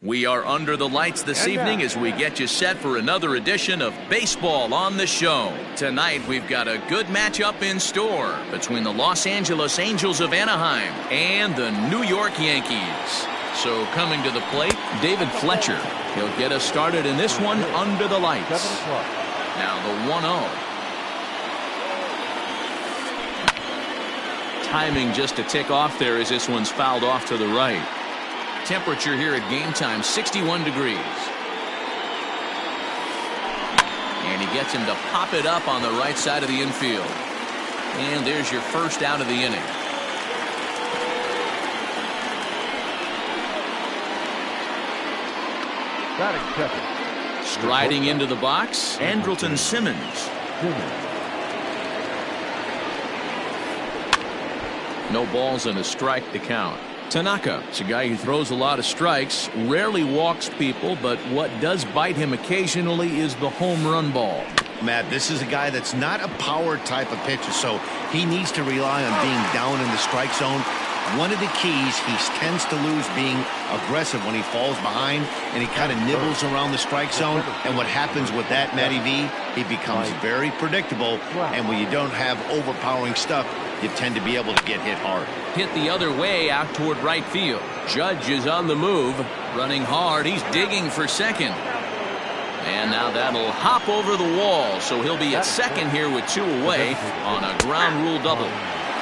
We are under the lights this evening as we get you set for another edition of Baseball on the Show. Tonight, we've got a good matchup in store between the Los Angeles Angels of Anaheim and the New York Yankees. So coming to the plate, David Fletcher. He'll get us started in this one under the lights. Now the 1-0. Timing just a tick off there as this one's fouled off to the right. Temperature here at game time, 61 degrees. And he gets him to pop it up on the right side of the infield. And there's your first out of the inning. Striding into the box, Andrelton Simmons. No balls and a strike to count. Tanaka is a guy who throws a lot of strikes, rarely walks people, but what does bite him occasionally is the home run ball. Matt, this is a guy that's not a power type of pitcher, so he needs to rely on being down in the strike zone. One of the keys, he tends to lose being aggressive when he falls behind, and he kind of nibbles around the strike zone. And what happens with that, Matty V, he becomes very predictable, and when you don't have overpowering stuff, you tend to be able to get hit hard. Hit the other way out toward right field. Judge is on the move, running hard. He's digging for second. And now that'll hop over the wall, so he'll be at second here with 2 away on a ground rule double.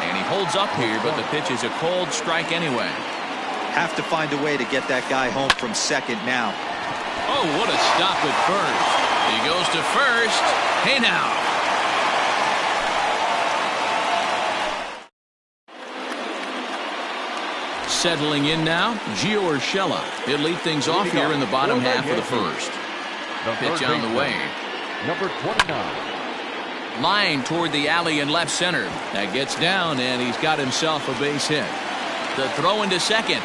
And he holds up here, but the pitch is a cold strike anyway. Have to find a way to get that guy home from second now. Oh, what a stop at first. He goes to first. Hey now. Settling in now, Gio Urshela. He'll lead things off here in the bottom half of the first. Pitch on the way. Number 29. Line toward the alley in left center. That gets down, and he's got himself a base hit. The throw into second.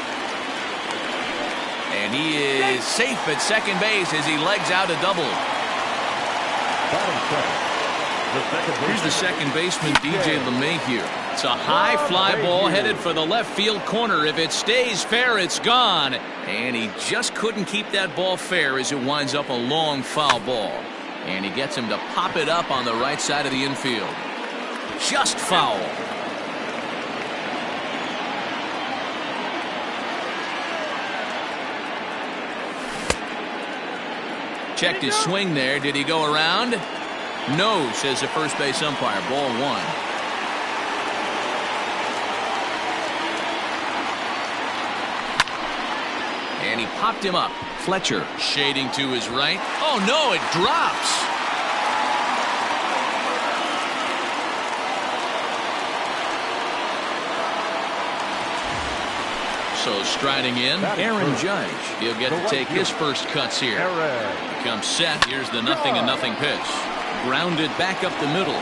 And he is safe at second base as he legs out a double. Here's the second baseman, DJ LeMahieu. It's a high fly ball headed for the left field corner. If it stays fair, it's gone. And he just couldn't keep that ball fair as it winds up a long foul ball. And he gets him to pop it up on the right side of the infield. Just foul. Checked his swing there. Did he go around? No, says the first base umpire. Ball 1. And he popped him up. Fletcher shading to his right. Oh no, it drops. So striding in, Aaron Judge. He'll get to take his first cuts here. Comes set. Here's the 0-0 pitch. Grounded back up the middle.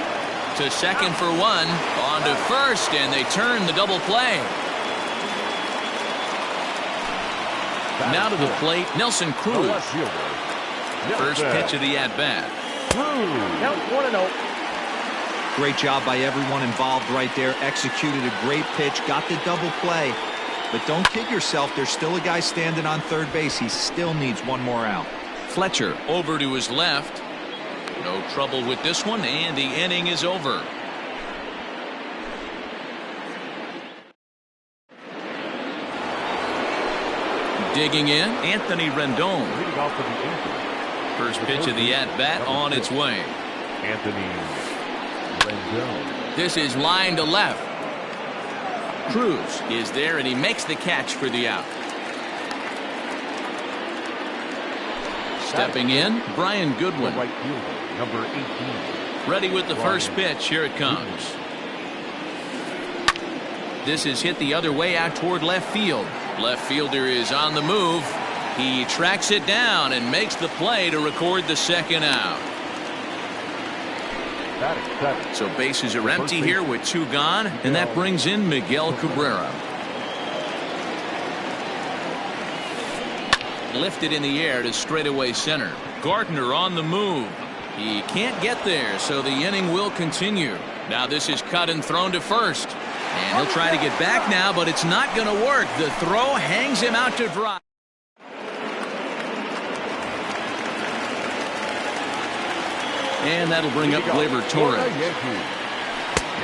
To second for 1. On to first, and they turn the double play. Now to the plate, Nelson Cruz. First pitch of the at-bat. Count 1-0. Great job by everyone involved right there. Executed a great pitch. Got the double play. But don't kid yourself. There's still a guy standing on third base. He still needs one more out. Fletcher over to his left. No trouble with this one, and the inning is over. Digging in, Anthony Rendon. Leading off for the Angels. First pitch of the at-bat on its way. Anthony Rendon. This is line to left. Cruz is there, and he makes the catch for the out. Stepping in, Brian Goodwin. Right fielder, number 18. Ready with the first pitch. Here it comes. This is hit the other way out toward left field. Left fielder is on the move. He tracks it down and makes the play to record the second out. So bases are empty here with 2 gone, and that brings in Miguel Cabrera. Lifted in the air to straightaway center. Gardner on the move. He can't get there, so the inning will continue. Now this is cut and thrown to first. And he'll try to get back now, but it's not going to work. The throw hangs him out to dry. And that'll bring up Gleyber Torres.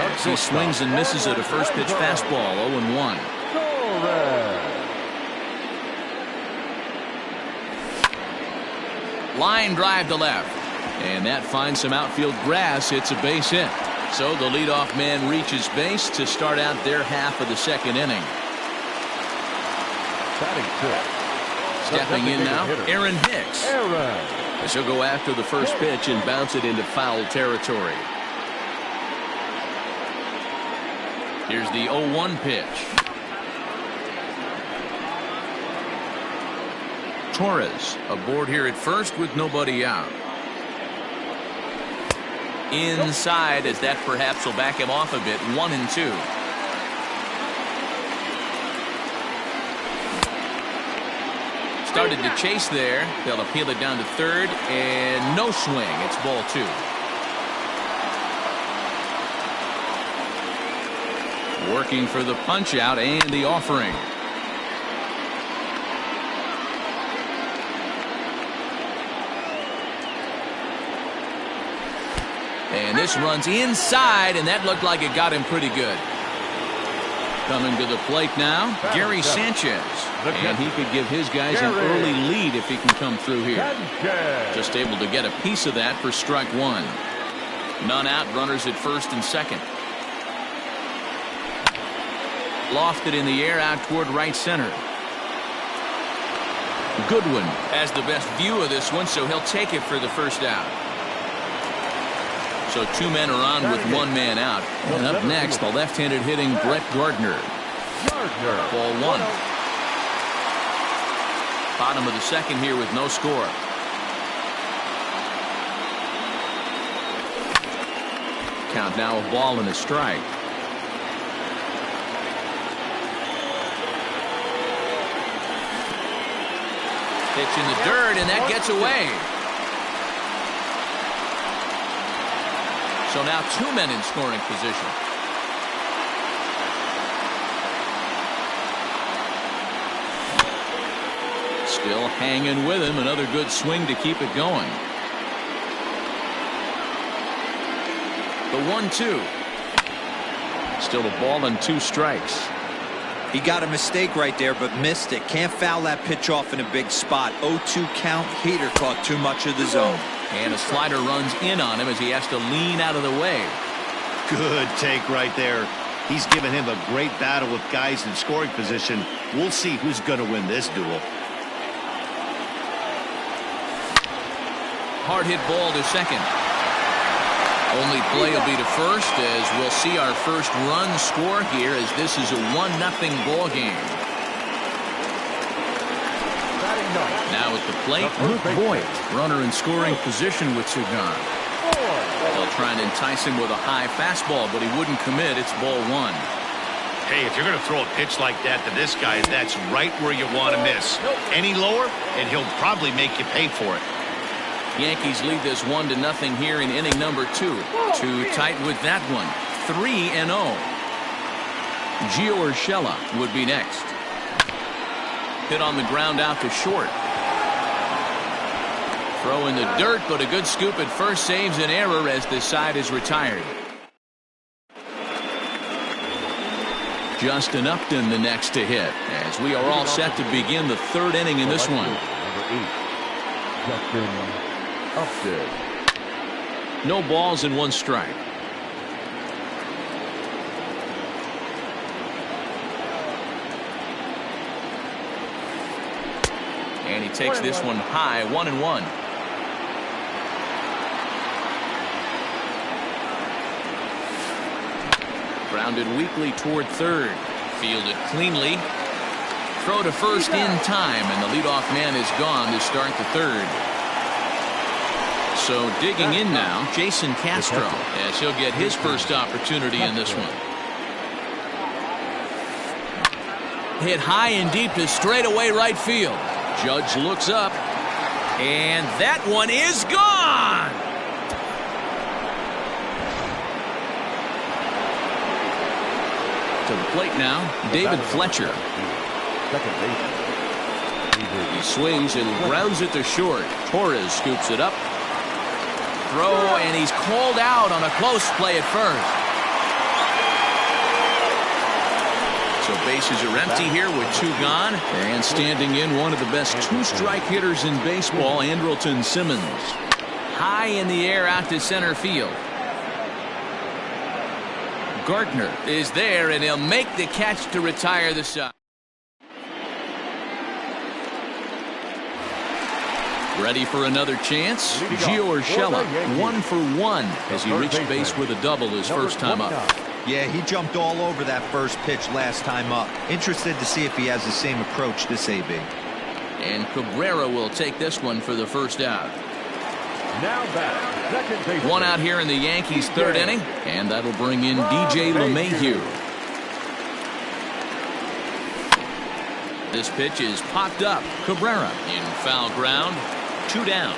As he swings and misses at a first pitch fastball, 0-1. Line drive to left. And that finds some outfield grass. It's a base hit. So the leadoff man reaches base to start out their half of the second inning. Stepping in now, Aaron Hicks. As he'll go after the first pitch and bounce it into foul territory. Here's the 0-1 pitch. Torres aboard here at first with nobody out. Inside, as that perhaps will back him off a bit. 1-2. Started to chase there. They'll appeal it down to third, and no swing. It's ball 2. Working for the punch out and the offering. And this runs inside, and that looked like it got him pretty good. Coming to the plate now, Gary Sanchez. And he could give his guys an early lead if he can come through here. Just able to get a piece of that for strike 1. None out, runners at first and second. Lofted in the air out toward right center. Goodwin has the best view of this one, so he'll take it for the first out. So 2 men are on with 1 man out. And up next, the left-handed hitting Brett Gardner. Ball 1. Bottom of the second here with no score. Count now a ball and a strike. Pitch in the dirt, and that gets away. So now 2 men in scoring position. Still hanging with him. Another good swing to keep it going. The 1-2. Still a ball and 2 strikes. He got a mistake right there, but missed it. Can't foul that pitch off in a big spot. 0-2 count. Heater caught too much of the zone. And a slider runs in on him as he has to lean out of the way. Good take right there. He's given him a great battle with guys in scoring position. We'll see who's going to win this duel. Hard hit ball to second. Only play will be to first, as we'll see our first run score here, as this is a 1-0 ball game. Now at the plate, Luke Voigt, runner in scoring position with Sugan. They'll try and entice him with a high fastball, but he wouldn't commit. It's ball 1. Hey, if you're going to throw a pitch like that to this guy, that's right where you want to miss. Any lower, and he'll probably make you pay for it. Yankees lead this 1-0 here in inning number 2. Too tight with that one. 3-0. Gio Urshela would be next. Hit on the ground out to short. Throw in the dirt, but a good scoop at first saves an error as this side is retired. Justin Upton the next to hit, as we are all set to begin the 3rd inning in this one. Number 8, Justin Upton. No balls and 1 strike. And he takes this one high, 1-1. Grounded weakly toward third. Fielded cleanly. Throw to first in time, and the leadoff man is gone to start the 3rd. So digging in now, Jason Castro, as he'll get his first opportunity in this one. Hit high and deep to straightaway right field. Judge looks up, and that one is gone. To the plate now, David Fletcher. He swings and grounds it to short. Torres scoops it up. throw, and he's called out on a close play at first. So bases are empty here with 2 gone. And standing in, one of the best 2-strike hitters in baseball, Andrelton Simmons. High in the air out to center field. Gardner is there, and he'll make the catch to retire the side. Ready for another chance? Gio Urshela, 1 for 1 as he reached base with a double his first time up. Yeah, he jumped all over that first pitch last time up. Interested to see if he has the same approach this AB. And Cabrera will take this one for the first out. Now back, second base. 1 out here in the Yankees' 3rd inning, and that'll bring in DJ LeMahieu. This pitch is popped up. Cabrera in foul ground. 2 down.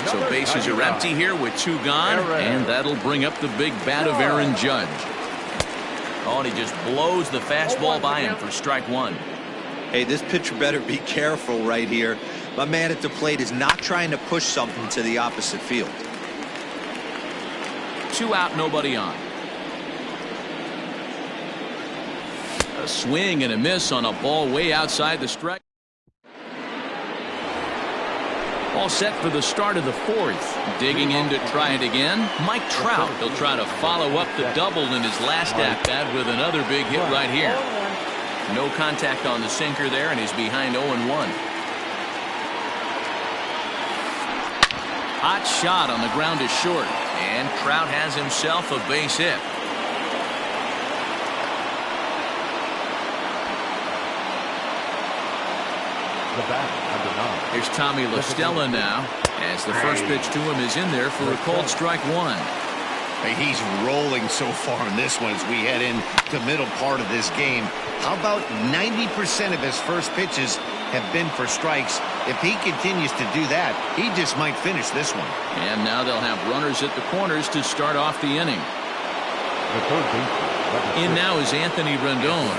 So bases are empty here with 2 gone, and that'll bring up the big bat of Aaron Judge. Oh, and he just blows the fastball by him for strike 1. Hey, this pitcher better be careful right here. My man at the plate is not trying to push something to the opposite field. 2 out, nobody on. A swing and a miss on a ball way outside the strike. All set for the start of the 4th. Digging in to try it again, Mike Trout. He'll try to follow up the double in his last at-bat with another big hit right here. No contact on the sinker there, and he's behind 0-1. Hot shot on the ground is short, and Trout has himself a base hit. The bat, number 9. Here's Tommy La Stella now, as the first pitch to him is in there for a called strike 1. Hey, he's rolling so far in this one as we head in the middle part of this game. How about 90% of his first pitches have been for strikes? If he continues to do that, he just might finish this one. And now they'll have runners at the corners to start off the inning. The third baseman. In now is Anthony Rendon.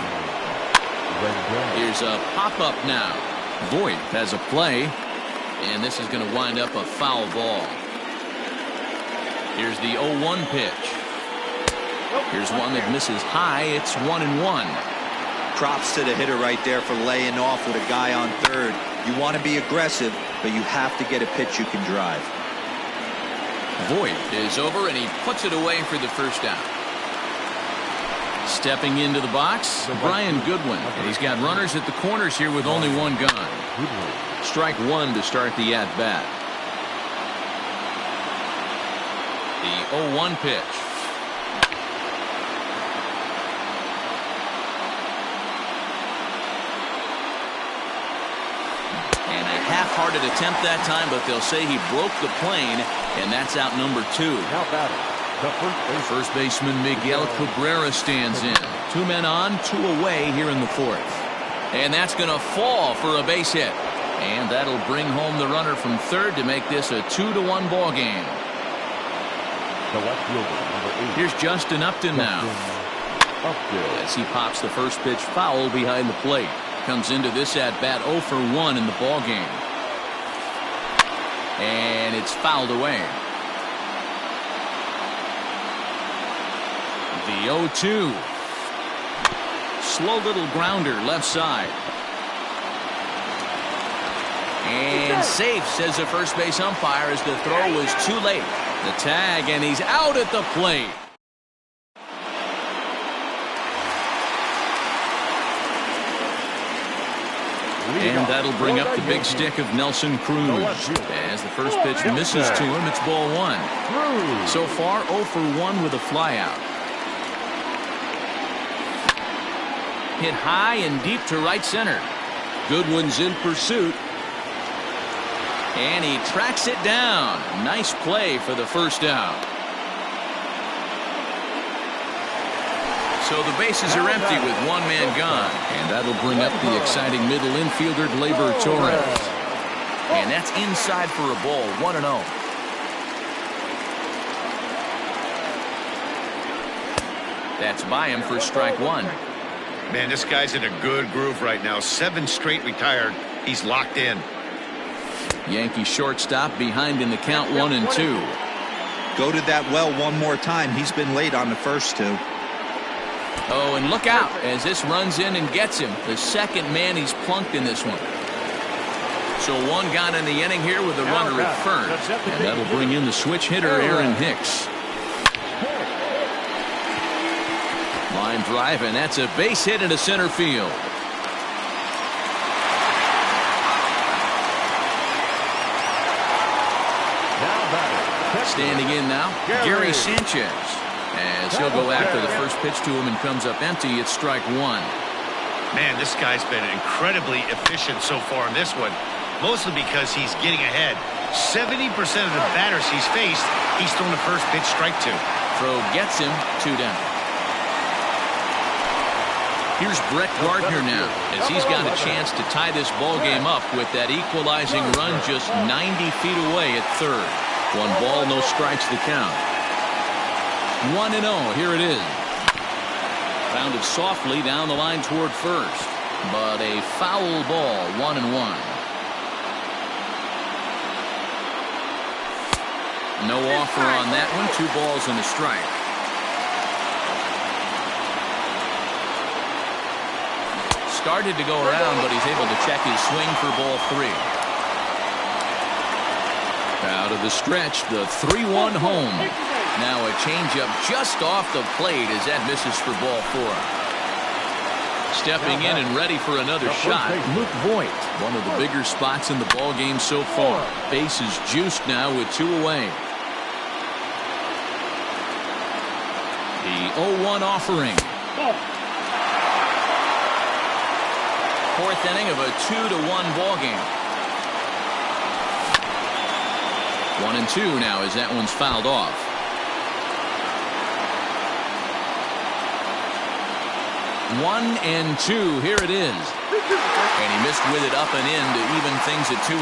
Here's a pop-up now. Voit has a play, and this is going to wind up a foul ball. Here's the 0-1 pitch. Here's one that misses high. It's 1-1. Props to the hitter right there for laying off with a guy on third. You want to be aggressive, but you have to get a pitch you can drive. Voit is over, and he puts it away for the first out. Stepping into the box, Brian Goodwin. And he's got runners at the corners here with only 1 gone. Strike 1 to start the at-bat. The 0-1 pitch. And a half-hearted attempt that time, but they'll say he broke the plane, and that's out number 2. Now batting, the first baseman Miguel Cabrera stands in. 2 men on, 2 away here in the 4th. And that's going to fall for a base hit. And that'll bring home the runner from third to make this a 2-1 ball game. The left fielder, number 8. Here's Justin Upton now. As he pops the first pitch foul behind the plate. Comes into this at-bat 0 for 1 in the ball game. And it's fouled away. The 0-2. Slow little grounder left side. And safe, says the first base umpire, as the throw was too late. The tag, and he's out at the plate. And that'll bring up the big stick of Nelson Cruz. As the first pitch misses to him, it's ball 1. So far, 0 for 1 with a flyout. Hit high and deep to right center. Goodwin's in pursuit. And he tracks it down. Nice play for the first out. So the bases are empty with 1 man gone. And that'll bring up the exciting middle infielder, Gleyber Torres. And that's inside for a ball, 1-0. That's by him for strike 1. Man, this guy's in a good groove right now. 7 straight retired. He's locked in. Yankee shortstop behind in the count, 1-2. Go to that well one more time. He's been late on the first 2. Oh, and look out as this runs in and gets him. The second man he's plunked in this one. So 1 gone in the inning here with a runner at first. And that'll bring in the switch hitter, Aaron Hicks. Line drive, and that's a base hit into center field. Standing in now, Gary Sanchez. As he'll go after the first pitch to him and comes up empty, it's strike 1. Man, this guy's been incredibly efficient so far in this one, mostly because he's getting ahead. 70% of the batters he's faced, he's thrown the first pitch, strike 2. Throw gets him, 2 down. Here's Brett Gardner now, as he's got a chance to tie this ball game up with that equalizing run just 90 feet away at third. 1 ball, no strikes, the count. 1-0, here it is. Rounded softly down the line toward first, but a foul ball, 1-1. No offer on that one, 2 balls and a strike. Started to go around, but he's able to check his swing for ball 3. Out of the stretch, the 3-1 home. Now a changeup just off the plate as that misses for ball 4. Stepping in and ready for another shot, Luke Voigt. One of the bigger spots in the ball game so far. Base is juiced now with 2 away. The 0-1 offering. 4th inning of a 2-1 ball game. 1-2 now as that one's fouled off. 1-2, here it is. And he missed with it up and in to even things at 2-2.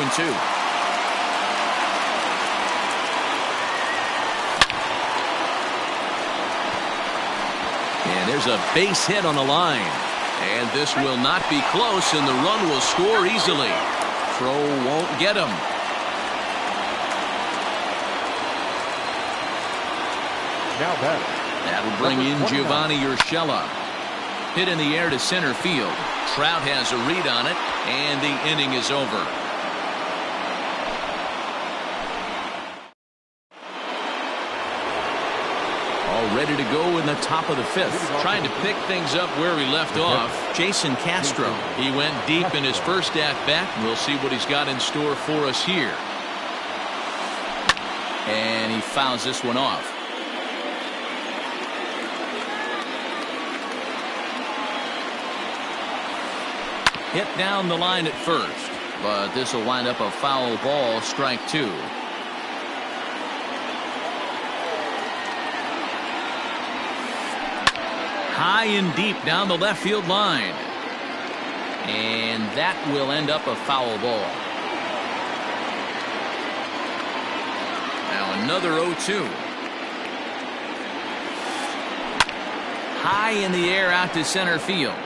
And there's a base hit on the line. And this will not be close, and the run will score easily. Throw won't get him. Now batting. That'll bring in Giovanni Urshela. Hit in the air to center field. Trout has a read on it, and the inning is over. All ready to go in the top of the 5th. Trying to pick things up where he left off. Jason Castro. He went deep in his first at-bat. We'll see what he's got in store for us here. And he fouls this one off. Hit down the line at first, but this will wind up a foul ball, strike 2. High and deep down the left field line. And that will end up a foul ball. Now another 0-2. High in the air out to center field.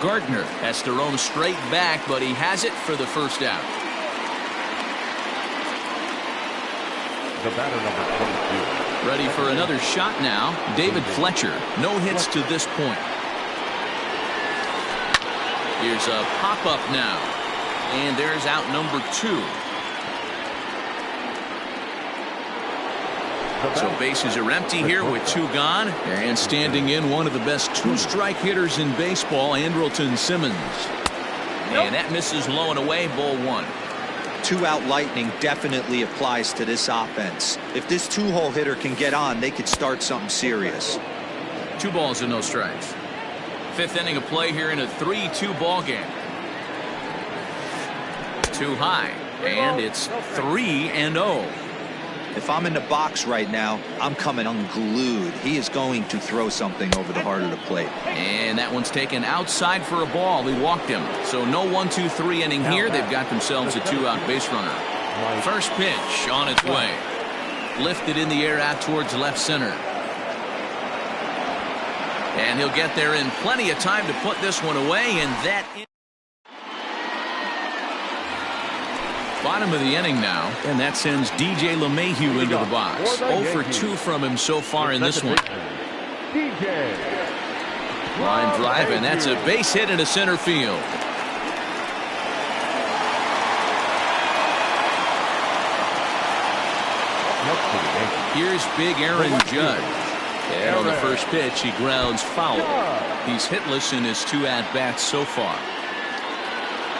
Gardner has to roam straight back, but he has it for the first out. The batter, number 22. Ready for another shot now. David Fletcher. No hits to this point. Here's a pop-up now. And there's out number 2. So bases are empty here with 2 gone. And standing in, one of the best 2-strike hitters in baseball, Andrelton Simmons. And that misses low and away, ball 1. 2-out lightning definitely applies to this offense. If this 2-hole hitter can get on, they could start something serious. 2 balls and no strikes. 5th inning of play here in a 3-2 ball game. Too high, and it's 3-0. If I'm in the box right now, I'm coming unglued. He is going to throw something over the heart of the plate. And that one's taken outside for a ball. He walked him. So no 1-2-3 inning here. They've got themselves a 2-out base runner. First pitch on its way. Lifted in the air out towards left center. And he'll get there in plenty of time to put this one away, and that... Bottom of the inning now, and that sends DJ LeMahieu into the box. 0 for 2 from him so far in this one. Line drive, and that's a base hit into center field. Here's big Aaron Judge. And on the first pitch, he grounds foul. He's hitless in his 2 at-bats so far.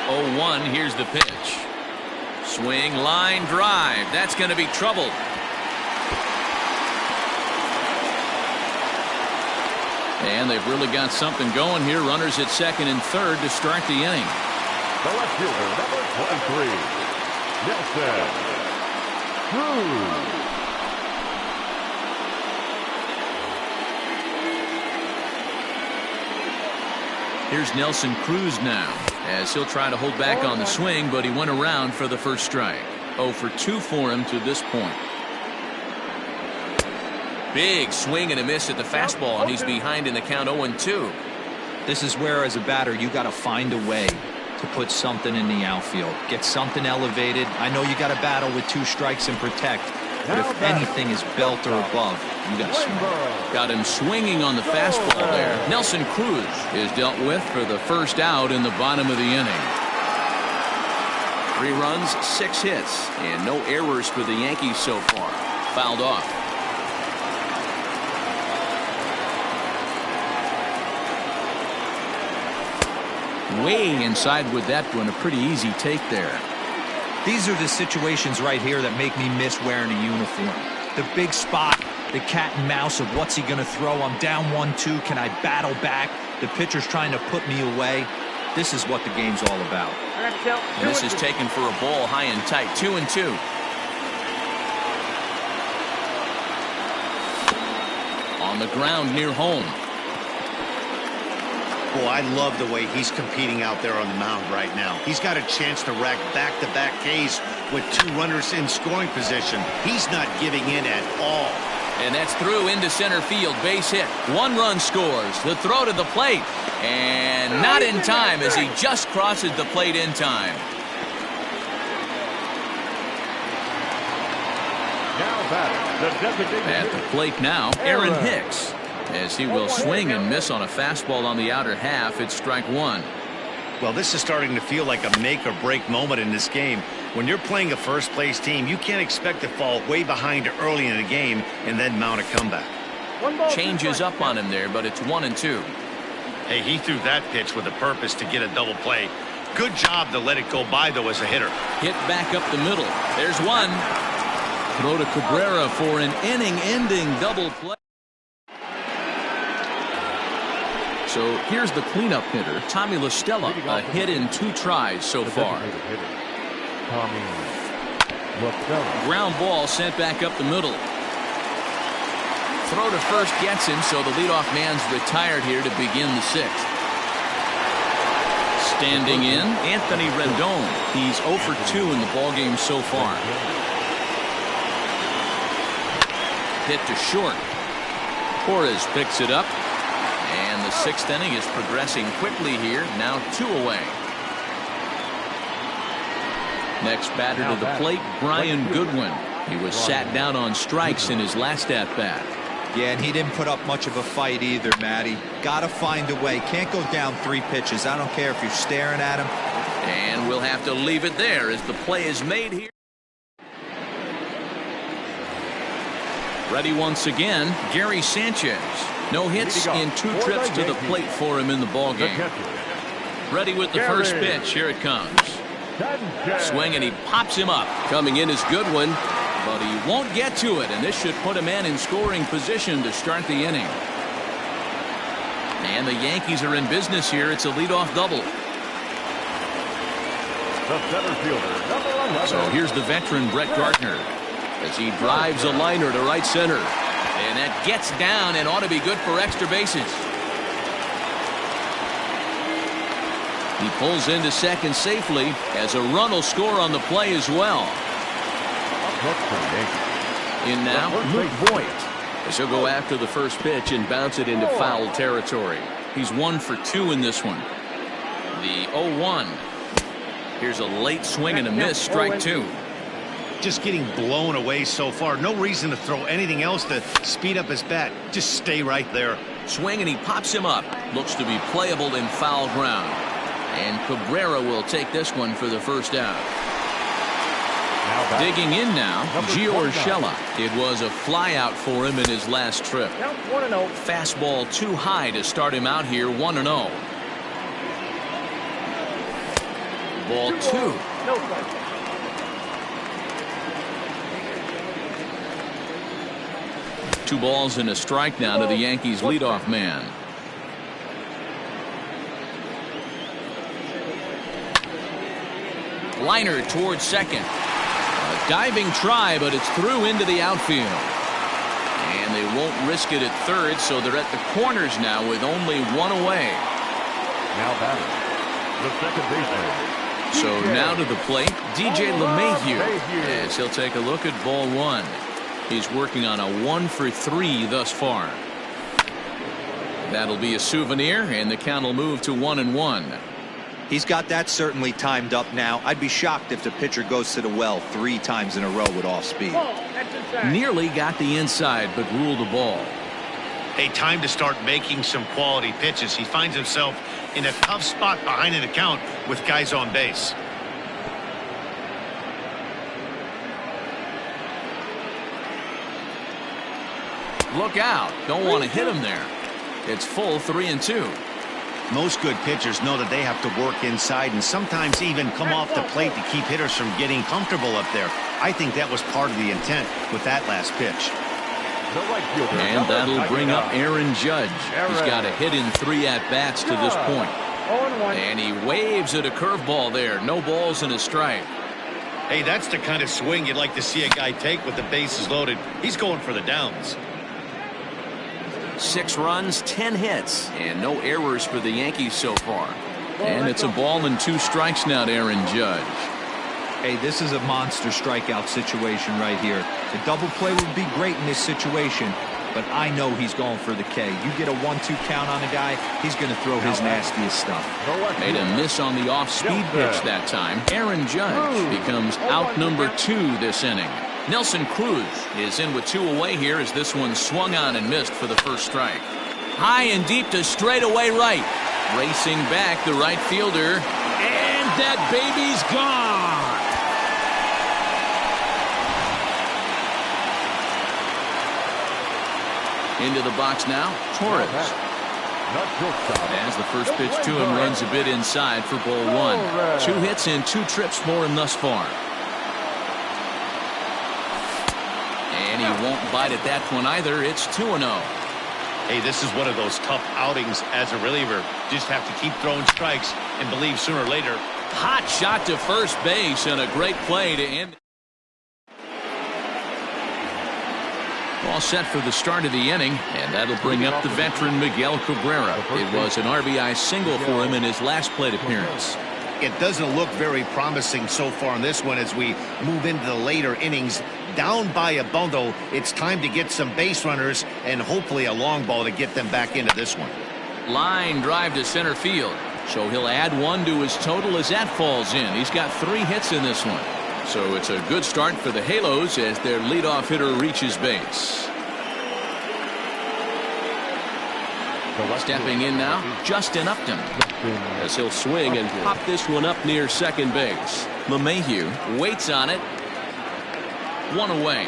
0-1, here's the pitch. Swing, line drive. That's going to be trouble. And they've really got something going here. Runners at second and third to start the inning. The left fielder, number 23, Nelson Cruz. Here's Nelson Cruz now, as he'll try to hold back on the swing, but he went around for the first strike. 0 for 2 for him to this point. Big swing and a miss at the fastball, and he's behind in the count 0-2. This is where, as a batter, you got to find a way to put something in the outfield. Get something elevated. I know you got to battle with 2 strikes and protect, but if anything is belt or above, you got to swing. Got him swinging on the fastball there. Nelson Cruz is dealt with for the first out in the bottom of the inning. 3 runs, 6 hits, and no errors for the Yankees so far. Fouled off. Way inside with that one. A pretty easy take there. These are the situations right here that make me miss wearing a uniform. The big spot, the cat and mouse of what's he going to throw. I'm down 1-2. Can I battle back? The pitcher's trying to put me away. This is what the game's all about. And this is taken for a ball high and tight. 2-2. On the ground near home. Boy, I love the way he's competing out there on the mound right now. He's got a chance to rack back-to-back Ks with 2 runners in scoring position. He's not giving in at all. And that's through into center field. Base hit. 1 run scores. The throw to the plate. And not in time as he just crosses the plate in time. Now batting, at the plate now, Aaron Hicks. As he will swing and miss on a fastball on the outer half. It's strike 1. Well, this is starting to feel like a make or break moment in this game. When you're playing a first place team, you can't expect to fall way behind early in the game and then mount a comeback. Changes up on him there, but it's 1-2. Hey, he threw that pitch with a purpose to get a double play. Good job to let it go by, though, as a hitter. Hit back up the middle. There's one. Throw to Cabrera for an inning-ending double play. So here's the cleanup hitter, Tommy La Stella, a hit in 2 tries so far. Ground ball sent back up the middle. Throw to first gets him, so the leadoff man's retired here to begin the 6th. Standing in, Anthony Rendon. He's 0 for 2 in the ballgame so far. Hit to short. Torres picks it up. And the 6th inning is progressing quickly here. Now 2 away. Next batter to the plate, Brian Goodwin. He was sat down on strikes in his last at-bat. Yeah, and he didn't put up much of a fight either, Matty. Got to find a way. Can't go down 3 pitches. I don't care if you're staring at him. And we'll have to leave it there as the play is made here. Ready once again, Gary Sanchez. No hits in 2 trips to the plate for him in the ballgame. Ready with the first pitch. Here it comes. Swing, and he pops him up. Coming in is Goodwin, but he won't get to it, and this should put a man in scoring position to start the inning. And the Yankees are in business here. It's a leadoff double. The center fielder, number 11. So here's the veteran Brett Gardner as he drives a liner to right center. And that gets down and ought to be good for extra bases. He pulls into second safely as a run will score on the play as well. In now, Luke Voigt. As he'll go after the first pitch and bounce it into foul territory. He's 1 for 2 in this one. The 0-1. Here's a late swing and a miss, strike 2. Just getting blown away so far. No reason to throw anything else to speed up his bat. Just stay right there. Swing and he pops him up. Looks to be playable in foul ground. And Cabrera will take this one for the first out. Digging in now, Gio Urshela. It was a flyout for him in his last trip. Fastball too high to start him out here, 1-0. Ball 2. 2 balls and a strike now to the Yankees leadoff man. Liner towards second. A diving try, but it's through into the outfield. And they won't risk it at third, so they're at the corners now with only 1 away. Now batting, the second baseman. So now to the plate, DJ LeMahieu, as he'll take a look at ball 1. He's working on a 1 for 3 thus far. That'll be a souvenir, and the count will move to 1-1. He's got that certainly timed up now. I'd be shocked if the pitcher goes to the well 3 times in a row with off speed. Nearly got the inside, but ruled the ball. Hey, time to start making some quality pitches. He finds himself in a tough spot behind an account with guys on base. Look out. Don't want to hit him there. It's full 3-2. Most good pitchers know that they have to work inside and sometimes even come off the plate to keep hitters from getting comfortable up there. I think that was part of the intent with that last pitch. And that'll bring up Aaron Judge. He's got a hit in 3 at-bats to this point. And he waves at a curveball there. No balls and a strike. Hey, that's the kind of swing you'd like to see a guy take with the bases loaded. He's going for the downs. 6 runs, 10 hits, and no errors for the Yankees so far. And it's a ball and 2 strikes now to Aaron Judge. Hey, this is a monster strikeout situation right here. The double play would be great in this situation, but I know he's going for the K. You get a 1-2 count on a guy, he's going to throw his nastiest stuff. Made a miss on the off-speed pitch that time. Aaron Judge becomes out number 2 this inning. Nelson Cruz is in with 2 away here as this one swung on and missed for the first strike. High and deep to straightaway right. Racing back the right fielder. And that baby's gone. Into the box now, Torres. As the first pitch to him runs a bit inside for ball 1. 2 hits and 2 trips for him thus far. And he won't bite at that one either. It's 2-0. Hey, this is one of those tough outings as a reliever. Just have to keep throwing strikes and believe sooner or later. Hot shot to first base and a great play to end. All set for the start of the inning, and that'll bring up the veteran Miguel Cabrera. It was an RBI single for him in his last plate appearance. It doesn't look very promising so far in this one as we move into the later innings. Down by a bundle, it's time to get some base runners and hopefully a long ball to get them back into this one. Line drive to center field. So he'll add 1 to his total as that falls in. He's got 3 hits in this one. So it's a good start for the Halos as their leadoff hitter reaches base. Stepping in now, Justin Upton, as he'll swing and pop this one up near second base. LeMahieu waits on it. 1 away.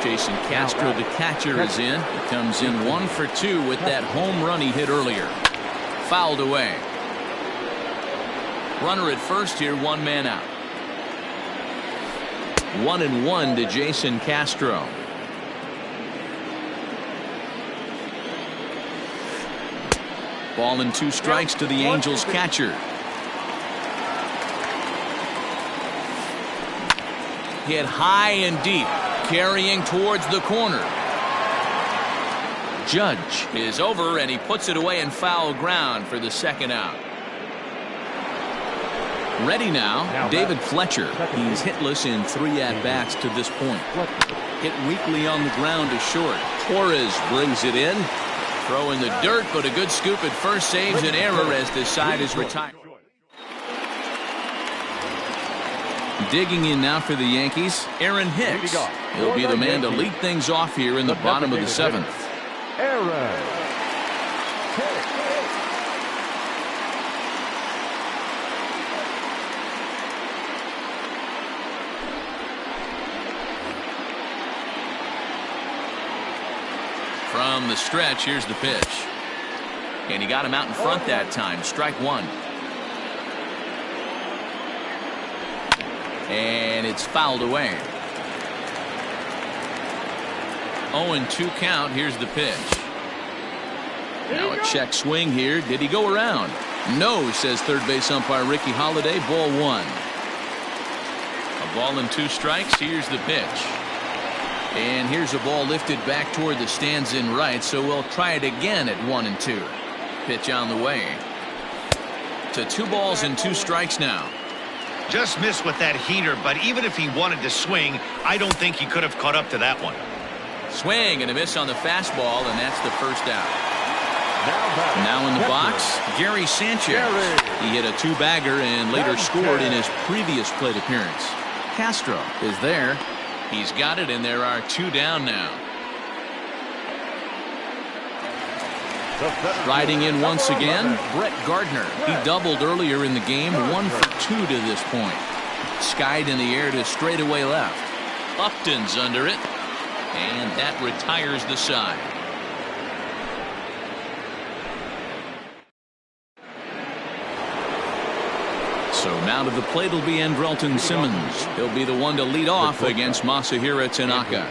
Jason Castro, the catcher, is in. He comes in 1 for 2 with that home run he hit earlier. Fouled away. Runner at first here, 1 man out. 1-1 to Jason Castro. Ball and 2 strikes to the Angels catcher. Hit high and deep, carrying towards the corner. Judge is over, and he puts it away in foul ground for the second out. Ready now, David Fletcher. He's hitless in 3 at-bats to this point. Hit weakly on the ground to short. Torres brings it in. Throw in the dirt, but a good scoop at first saves an error as the side is retired. Digging in now for the Yankees, Aaron Hicks. He'll be the man to lead things off here in the bottom of the 7th. Aaron. From the stretch, here's the pitch. And he got him out in front that time. Strike 1. And it's fouled away. 0-2 count. Here's the pitch. Now a check swing here. Did he go around? No, says third base umpire Ricky Holiday. Ball 1. A ball and 2 strikes. Here's the pitch. And here's a ball lifted back toward the stands in right, so we'll try it again at 1-2. Pitch on the way. To 2 balls and 2 strikes now. Just missed with that heater, but even if he wanted to swing, I don't think he could have caught up to that one. Swing and a miss on the fastball, and that's the first out. Now in the box, Gary Sanchez. He hit a 2-bagger and later scored in his previous plate appearance. Castro is there. He's got it, and there are 2 down now. Riding in once again, Brett Gardner. He doubled earlier in the game, 1 for 2 to this point. Skied in the air to straightaway left. Upton's under it, and that retires the side. So now to the plate will be Andrelton Simmons. He'll be the one to lead off against Masahiro Tanaka.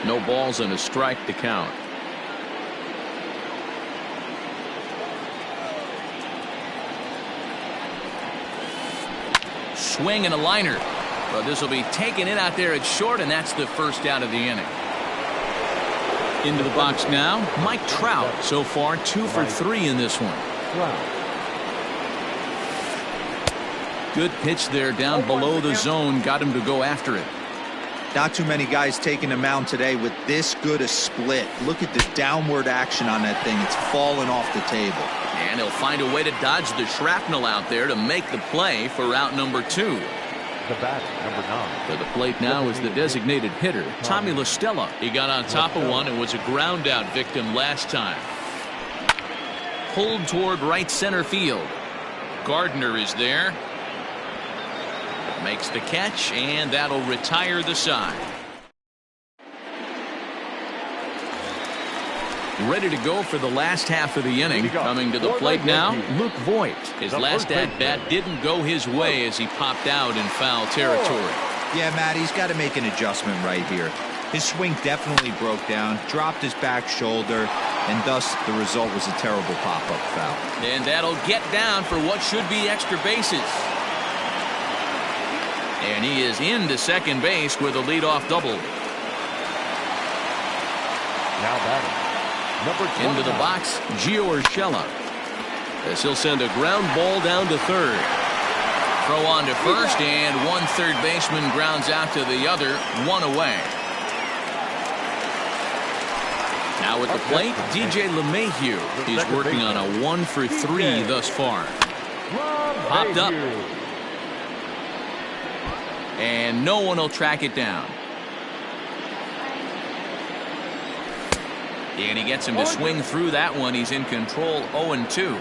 No balls and a strike to count. Swing and a liner. But this will be taking it out there at short, and that's the first out of the inning. Into the box now, Mike Trout. So far 2 for 3 in this one. Good pitch there down below the zone. Got him to go after it. Not too many guys taking the mound today with this good a split. Look at the downward action on that thing. It's falling off the table. And he'll find a way to dodge the shrapnel out there to make the play for out number 2. The bat, number 9. For the plate now is the designated hitter, Tommy La Stella. He got on top of one and was a ground out victim last time. Pulled toward right center field. Gardner is there. Makes the catch, and that'll retire the side. Ready to go for the last half of the inning. Coming to the plate now, Luke Voigt. His last at-bat didn't go his way as he popped out in foul territory. Yeah, Matt, he's got to make an adjustment right here. His swing definitely broke down, dropped his back shoulder, and thus the result was a terrible pop-up foul. And that'll get down for what should be extra bases. And he is into second base with a leadoff double. Now batting. Into the box, Gio Urshela. As he'll send a ground ball down to third. Throw on to first, and one third baseman grounds out to the other, 1 away. Now at the plate, DJ LeMahieu. He's working on a 1 for 3 thus far. Popped up. And no one will track it down. And he gets him to swing through that one. He's in control, 0-2.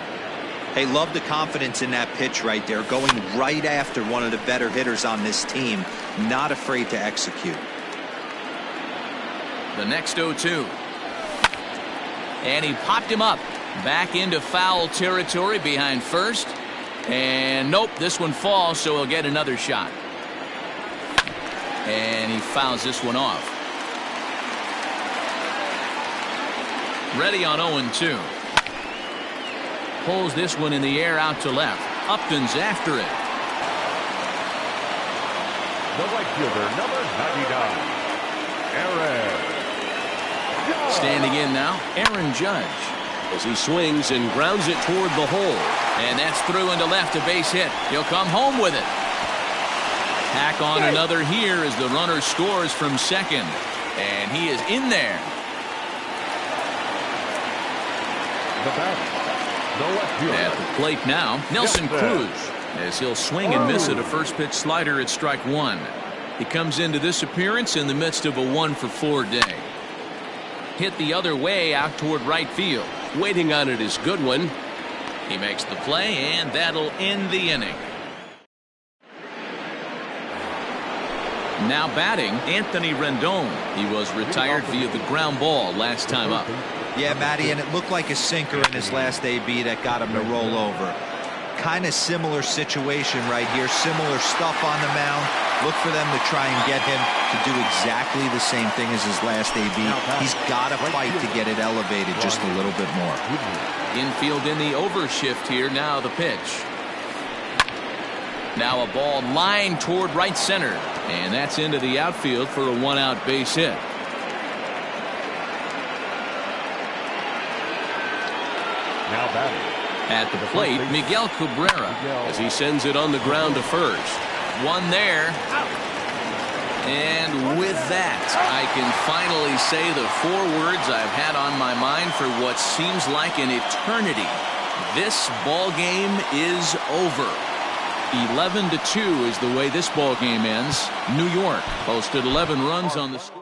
Hey, love the confidence in that pitch right there. Going right after one of the better hitters on this team. Not afraid to execute. The next 0-2. And he popped him up. Back into foul territory behind first. And nope, this one falls, so he'll get another shot. And he fouls this one off. Ready on 0-2. Pulls this one in the air out to left. Upton's after it. The right fielder, number 99, Aaron Judge. Standing in now, Aaron Judge. as he swings and grounds it toward the hole. And that's through into left, a base hit. He'll come home with it. Tack on another here as the runner scores from second. And he is in there. The batter, the left fielder. At the plate now, Nelson Cruz, as he'll swing and miss at a first pitch slider at strike one. He comes into this appearance in the midst of a 1-for-4 day. Hit the other way out toward right field. Waiting on it is Goodwin. He makes the play, and that'll end the inning. Now batting, Anthony Rendon. He was retired via the ground ball last time up. Yeah, Matty, and it looked like a sinker in his last AB that got him to roll over. Kind of similar situation right here. Similar stuff on the mound. Look for them to try and get him to do exactly the same thing as his last AB. He's got to fight to get it elevated just a little bit more. Infield in the overshift here. Now the pitch. Now a ball lined toward right center. And that's into the outfield for a one-out base hit. Now batting. At the plate, Miguel Cabrera, as he sends it on the ground to first. One there. And with that, I can finally say the 4 words I've had on my mind for what seems like an eternity. This ball game is over. 11-2 is the way this ball game ends. New York posted 11 runs on the score.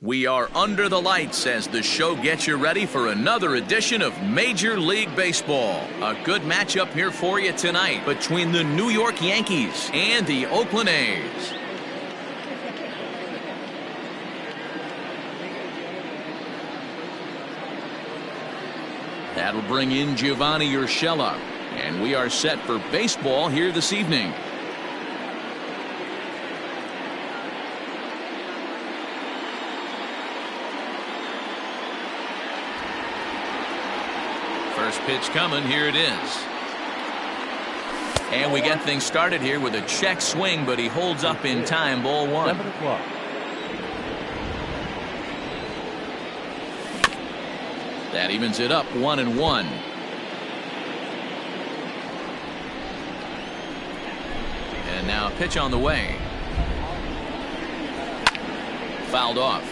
We are under the lights as the show gets you ready for another edition of Major League Baseball. A good matchup here for you tonight between the New York Yankees and the Oakland A's. That'll bring in Giovanni Urshela, and we are set for baseball here this evening. First pitch coming, here it is. And we get things started here with a check swing, but he holds up in time, ball one. 7 o'clock. That evens it up 1-1. And now a pitch on the way. Fouled off.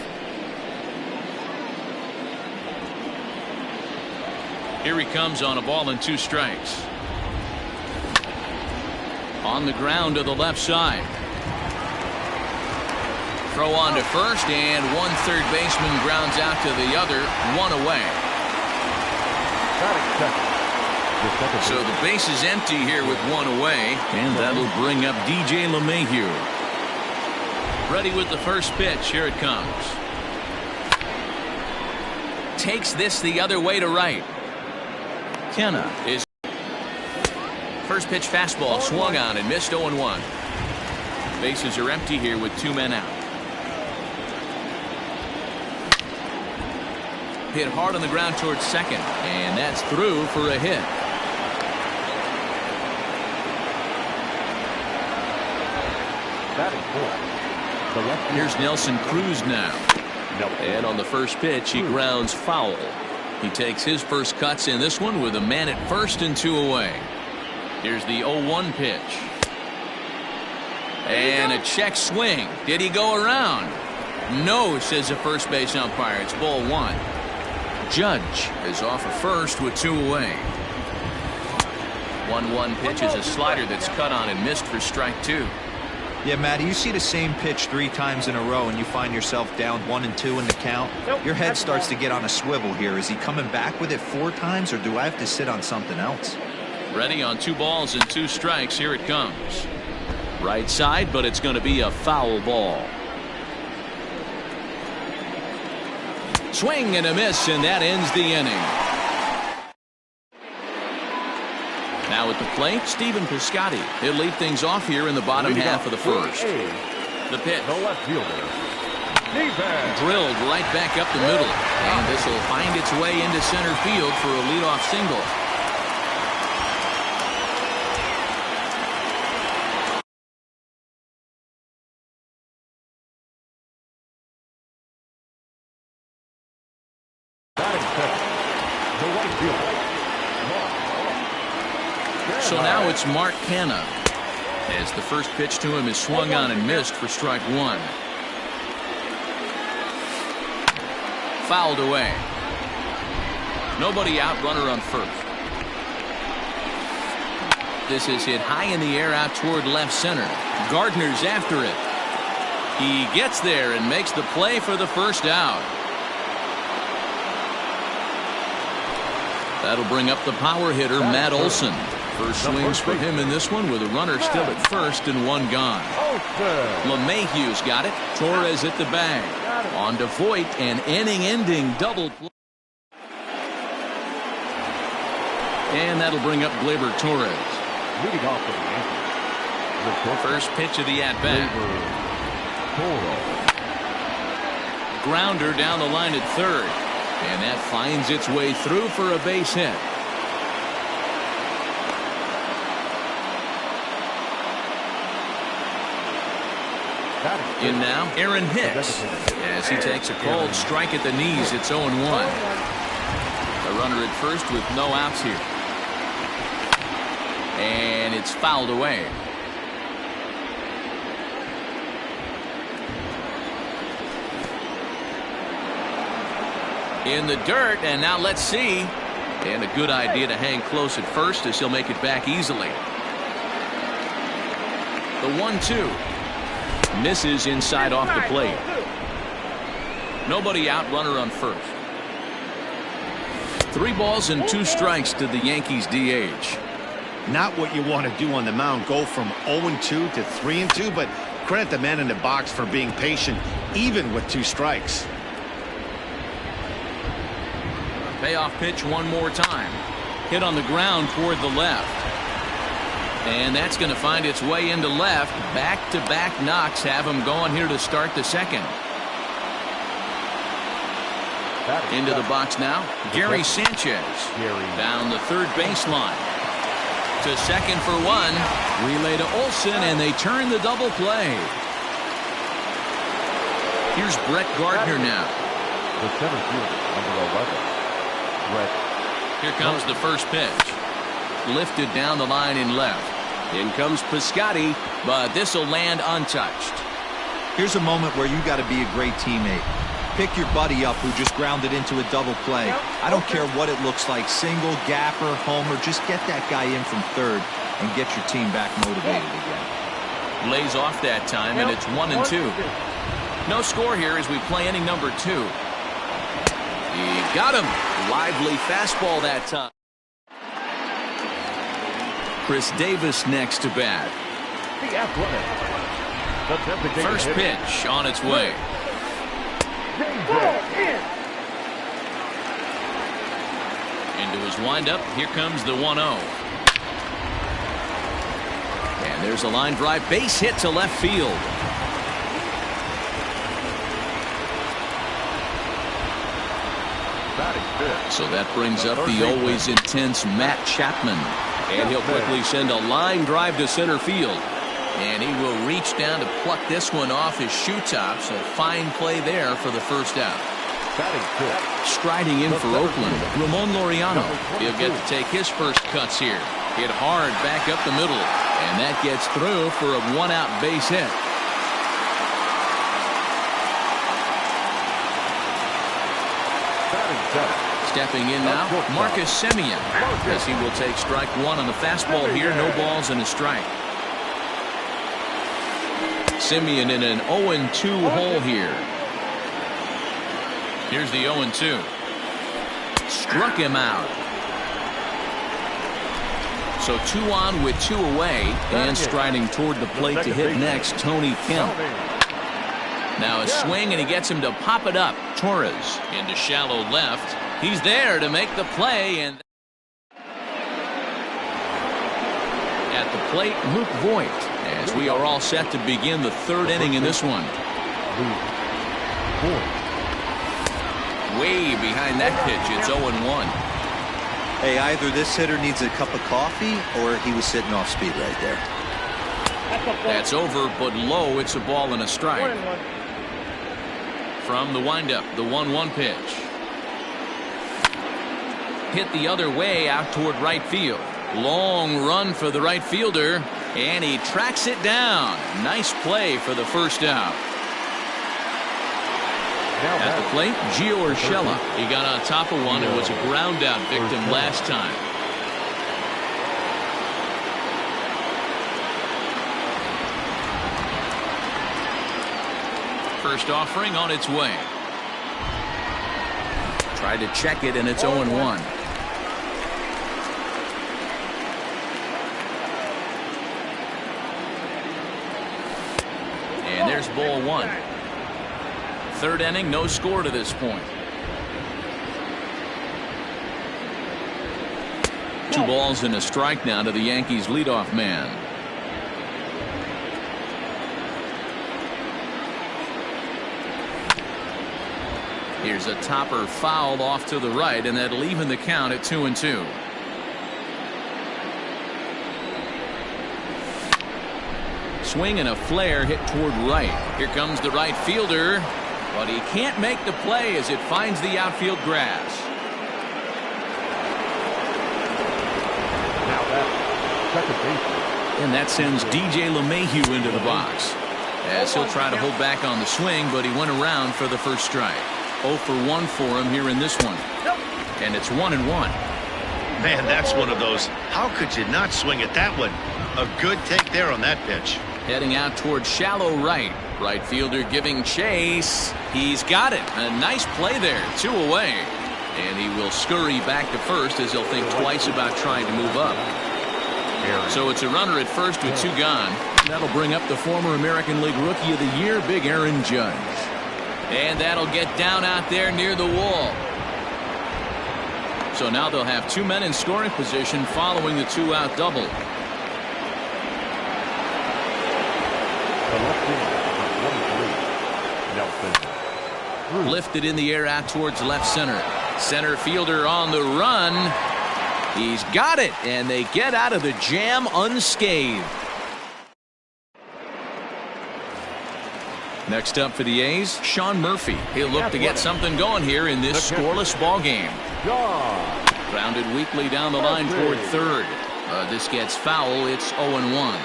Here he comes on a ball and 2 strikes. On the ground to the left side. Throw on to first, and one third baseman grounds out to the other, 1 away. So the base is empty here with 1 away, and that'll bring up DJ LeMahieu. Ready with the first pitch. Here it comes. Takes this the other way to right. Kenna is first pitch fastball swung on and missed 0-1. Bases are empty here with 2 men out. Hit hard on the ground towards second, and that's through for a hit. Here's Nelson Cruz now. And on the first pitch, he grounds foul. He takes his first cuts in this one with a man at first and 2 away. Here's the 0-1 pitch. And a check swing. Did he go around? No, says the first base umpire. It's ball 1. Judge is off of first with 2 away. 1-1 pitch is a slider that's cut on and missed for strike 2. Yeah, Matty, you see the same pitch 3 times in a row and you find yourself down 1-2 in the count. Your head starts to get on a swivel here. Is he coming back with it 4 times, or do I have to sit on something else? Ready on 2 balls and 2 strikes. Here it comes. Right side, but it's going to be a foul ball. Swing and a miss, and that ends the inning. Now at the plate, Stephen Piscotty. He'll lead things off here in the bottom half of the first. The pitch. The left fielder. Drilled right back up the middle. And this will find its way into center field for a leadoff single. So now it's Mark Canha, as the first pitch to him is swung on and missed for strike 1. Fouled away. Nobody out, runner on first. This is hit high in the air out toward left center. Gardner's after it. He gets there and makes the play for the first out. That'll bring up the power hitter, Matt Olson. First swings for him in this one with a runner still at first and 1 gone. LeMahieu's got it. Torres at the bag. On to Voit, an inning-ending double play. And that'll bring up Gleyber Torres. Leading off for the First pitch of the at-bat. Grounder down the line at third. And that finds its way through for a base hit. In now, Aaron Hicks. As he takes a cold strike at the knees, it's 0-1. A runner at first with no outs here. And it's fouled away. In the dirt, and now let's see. And a good idea to hang close at first as he'll make it back easily. The 1-2. Misses inside off the plate. Nobody out, runner on first. 3 balls and 2 strikes to the Yankees DH. Not what you want to do on the mound, go from 0-2 to 3-2, but credit the man in the box for being patient, even with 2 strikes. Payoff pitch one more time. Hit on the ground toward the left. And that's going to find its way into left. Back-to-back knocks have him going here to start the second. Into the box now, Gary Sanchez. Down the third baseline. To second for 1. Relay to Olsen, and they turn the double play. Here's Brett Gardner now. The center fielder, number 11. Brett. Here comes the first pitch. Lifted down the line in left. In comes Piscotty, but this will land untouched. Here's a moment where you got to be a great teammate. Pick your buddy up who just grounded into a double play. I don't care what it looks like, single, gapper, homer, just get that guy in from third and get your team back motivated again. Lays off that time, and it's 1-2. No score here as we play inning number 2. He got him. Lively fastball that time. Chris Davis next to bat. The Athletic. First pitch on its way. Into his windup. Here comes the 1-0. And there's a line drive. Base hit to left field. So that brings up the always intense Matt Chapman. And he'll quickly send a line drive to center field. And he will reach down to pluck this one off his shoe top. So fine play there for the first out. Striding in for Oakland, Ramon Laureano. He'll get to take his first cuts here. Hit hard back up the middle. And that gets through for a 1-out base hit. Stepping in now, Marcus Semien, as he will take strike 1 on the fastball here. No balls and a strike. Semien in an 0-2 hole here. Here's the 0-2. Struck him out. So 2 on with 2 away, and striding toward the plate to hit next, Tony Kemp. Now a swing, and he gets him to pop it up. Torres into shallow left. He's there to make the play, and at the plate, Luke Voigt, as we are all set to begin the 3rd inning in this one. Way behind that pitch, it's 0-1. Hey, either this hitter needs a cup of coffee or he was sitting off speed right there. That's over, but low. It's a ball and a strike. From the windup, the 1-1 pitch. Hit the other way out toward right field. Long run for the right fielder, and he tracks it down. Nice play for the first out. At the plate, Gio Urshela. He got on top of one and was a ground out victim last time. First offering on its way. Tried to check it, and it's 0-1. And there's ball 1. 3rd inning, no score to this point. 2 balls and a strike now to the Yankees leadoff man. Here's a topper foul off to the right, and that'll even the count at 2-2. Swing and a flare hit toward right. Here comes the right fielder, but he can't make the play as it finds the outfield grass. Now that's second base. And that sends DJ LeMahieu into the box, as he'll try to hold back on the swing, but he went around for the first strike. 0 for 1 for him here in this one. And it's 1-1. Man, that's one of those. How could you not swing at that one? A good take there on that pitch. Heading out toward shallow right. Right fielder giving chase. He's got it. A nice play there. 2 away. And he will scurry back to first as he'll think twice about trying to move up. So it's a runner at first with 2 gone. That'll bring up the former American League Rookie of the Year, Big Aaron Judge. And that'll get down out there near the wall. So now they'll have 2 men in scoring position following the 2-out double. Lifted in the air out towards left center. Center fielder on the run. He's got it, and they get out of the jam unscathed. Next up for the A's, Sean Murphy. He'll look to get something going here in this scoreless ball game. Grounded weakly down the line toward third. This gets foul. It's 0-1.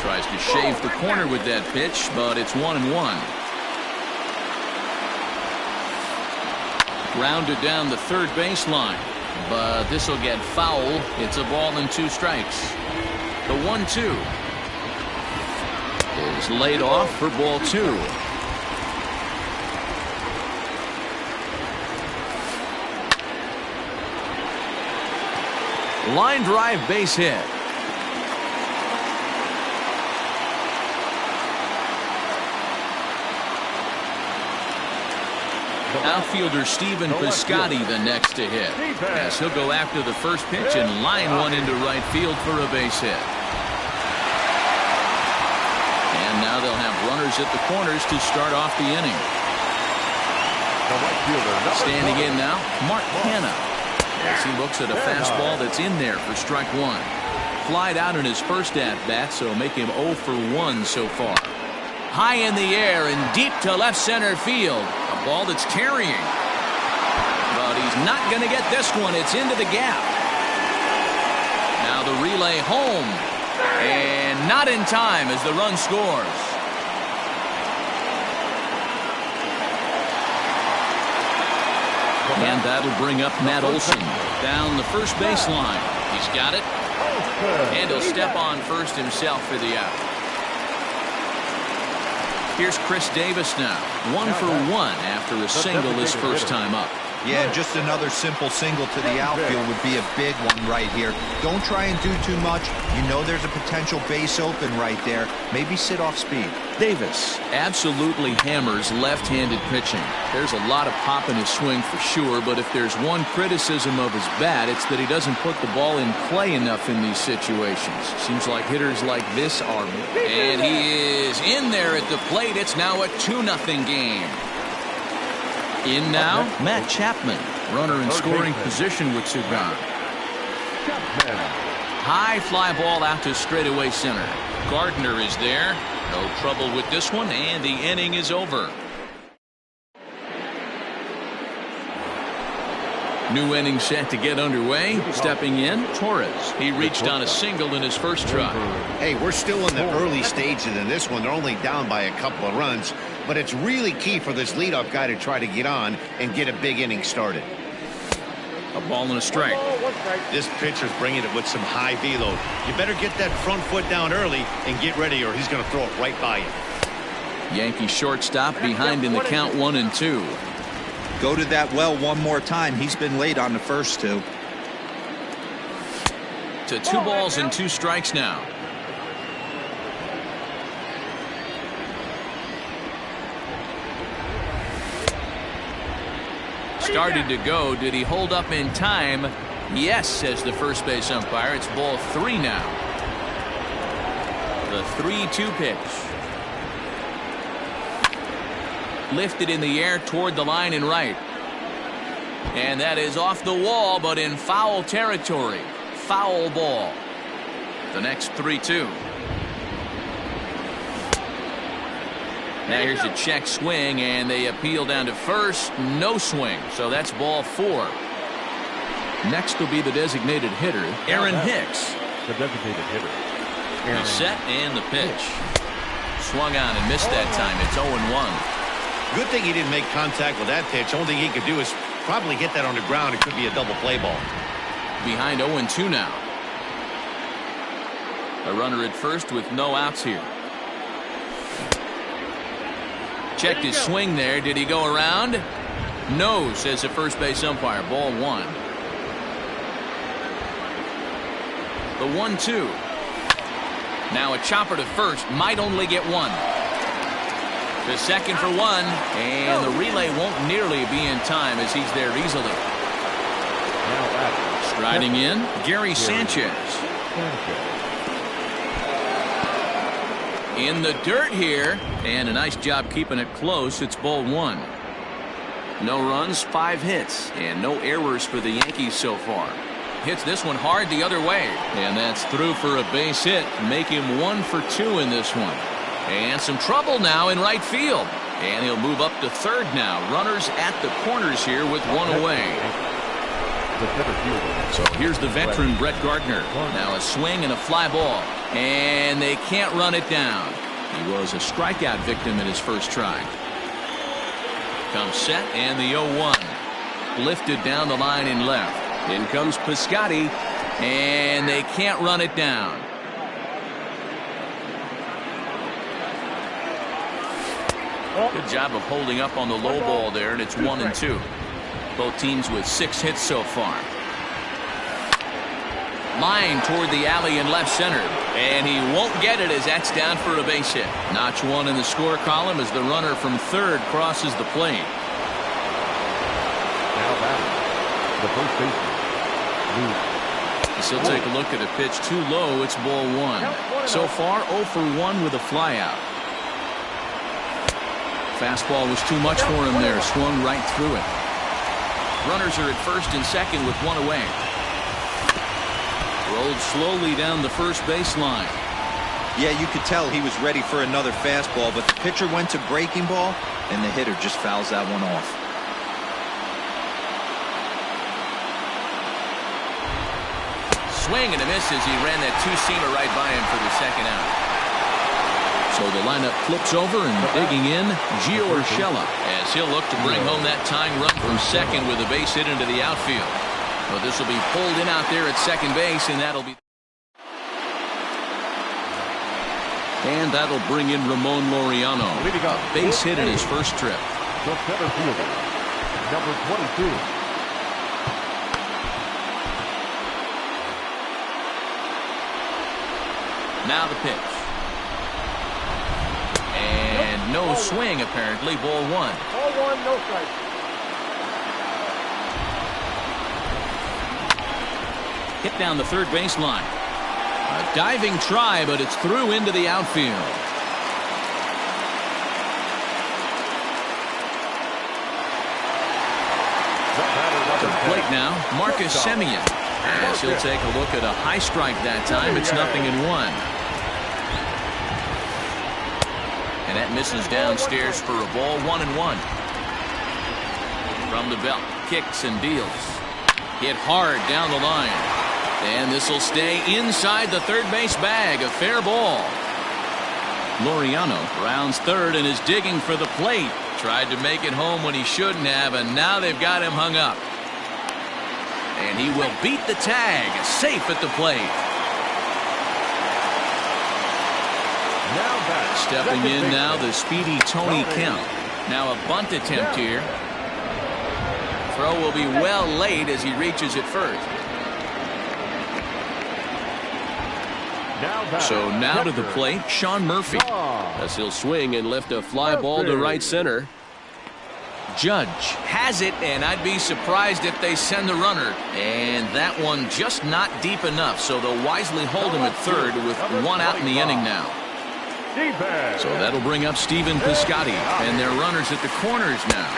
Tries to shave the corner with that pitch, but it's 1-1. Grounded down the third baseline, but this will get foul. It's a ball and 2 strikes. The 1-2 is laid off for ball 2. Line drive base hit. Outfielder Stephen Piscotty the next to hit, as he'll go after the first pitch and line one into right field for a base hit. And now they'll have runners at the corners to start off the inning. Standing in now, Mark Hanna, as he looks at a fastball that's in there for strike 1. Flied out in his first at-bat, so make him 0 for 1 so far. High in the air and deep to left center field. A ball that's carrying. But he's not going to get this one. It's into the gap. Now the relay home. And not in time as the run scores. And that'll bring up Matt Olson down the first baseline. He's got it. And he'll step on first himself for the out. Here's Chris Davis now. 1 for 1 after a single his first time up. Yeah, just another simple single to the outfield would be a big one right here. Don't try and do too much. You know there's a potential base open right there. Maybe sit off speed. Davis absolutely hammers left-handed pitching. There's a lot of pop in his swing for sure, but if there's one criticism of his bat, it's that he doesn't put the ball in play enough in these situations. Seems like hitters like this are. And he is in there at the plate. It's now a 2-0 game. In now, Matt Chapman, runner in scoring position with 2 gone. High fly ball out to straightaway center. Gardner is there. No trouble with this one, and the inning is over. New inning set to get underway. Stepping in, Torres. He reached on a single in his first try. Hey, we're still in the early stages in this one. They're only down by a couple of runs, but it's really key for this leadoff guy to try to get on and get a big inning started. A ball and a strike. This pitcher's bringing it with some high velo. You better get that front foot down early and get ready, or he's going to throw it right by you. Yankee shortstop behind in the count 1-2. Go to that well one more time. He's been late on the first 2. To 2 balls and 2 strikes now. Started to go. Did he hold up in time? Yes, says the first base umpire. It's ball 3 now. The 3-2 pitch. Lifted in the air toward the line and right. And that is off the wall, but in foul territory. Foul ball. The next 3-2. Now here's a check swing, and they appeal down to first. No swing, so that's ball 4. Next will be the designated hitter, Aaron Hicks. The designated hitter. The set and the pitch. Swung on and missed that time. It's 0-1. Good thing he didn't make contact with that pitch. Only thing he could do is probably get that on the ground. It could be a double play ball. Behind 0-2 now. A runner at first with no outs here. Checked his swing there. Did he go around? No, says the first base umpire. Ball 1. The 1-2. Now a chopper to first. Might only get one. To second for one. And the relay won't nearly be in time as he's there easily. Striding in, Gary Sanchez. In the dirt here. And a nice job keeping it close. It's ball 1. No runs, 5 hits, and no errors for the Yankees so far. Hits this one hard the other way, and that's through for a base hit. Make him 1 for 2 in this one. And some trouble now in right field. And he'll move up to third now. Runners at the corners here with one away. So here's the veteran Brett Gardner. Now a swing and a fly ball. And they can't run it down. He was a strikeout victim in his first try. Comes set and the 0-1. Lifted down the line in left. In comes Piscotty. And they can't run it down. Good job of holding up on the low ball there, and it's 1-2. Both teams with 6 hits so far. Line toward the alley in left center, and he won't get it as that's down for a base hit. Notch 1 in the score column as the runner from third crosses the plate. Now batting, the first baseman. He'll take a look at a pitch too low. It's ball 1. So far 0 for 1 with a flyout. Fastball was too much for him there. Swung right through it. Runners are at first and second with one away. Rolled slowly down the first baseline. Yeah, you could tell he was ready for another fastball, but the pitcher went to breaking ball, and the hitter just fouls that one off. Swing and a miss as he ran that two-seamer right by him for the second out. So the lineup flips over and digging in, Gio Urshela, as he'll look to bring home that tying run from second with a base hit into the outfield. Well, this will be pulled in out there at second base, and that'll bring in Ramon Laureano. Base hit in his first trip. The center fielder, number 22. Now the pitch. And no swing, apparently. Ball 1. Ball 1, no strike. Hit down the third baseline. A diving try, but it's through into the outfield. To the plate now, Marcus Semien. As he'll take a look at a high strike that time. It's 0-1. And that misses downstairs for a ball. 1-1. From the belt, kicks and deals. Hit hard down the line. And this will stay inside the third base bag. A fair ball. Laureano rounds third and is digging for the plate. Tried to make it home when he shouldn't have, and now they've got him hung up. And he will beat the tag. Safe at the plate. Stepping in now, the speedy Tony Kemp. Now a bunt attempt here. Throw will be well late as he reaches it first. So now to the plate, Sean Murphy. As he'll swing and lift a fly ball to right center. Judge has it, and I'd be surprised if they send the runner. And that one just not deep enough, so they'll wisely hold him at third with one out in the inning now. So that'll bring up Stephen Piscotty, and their runners at the corners now.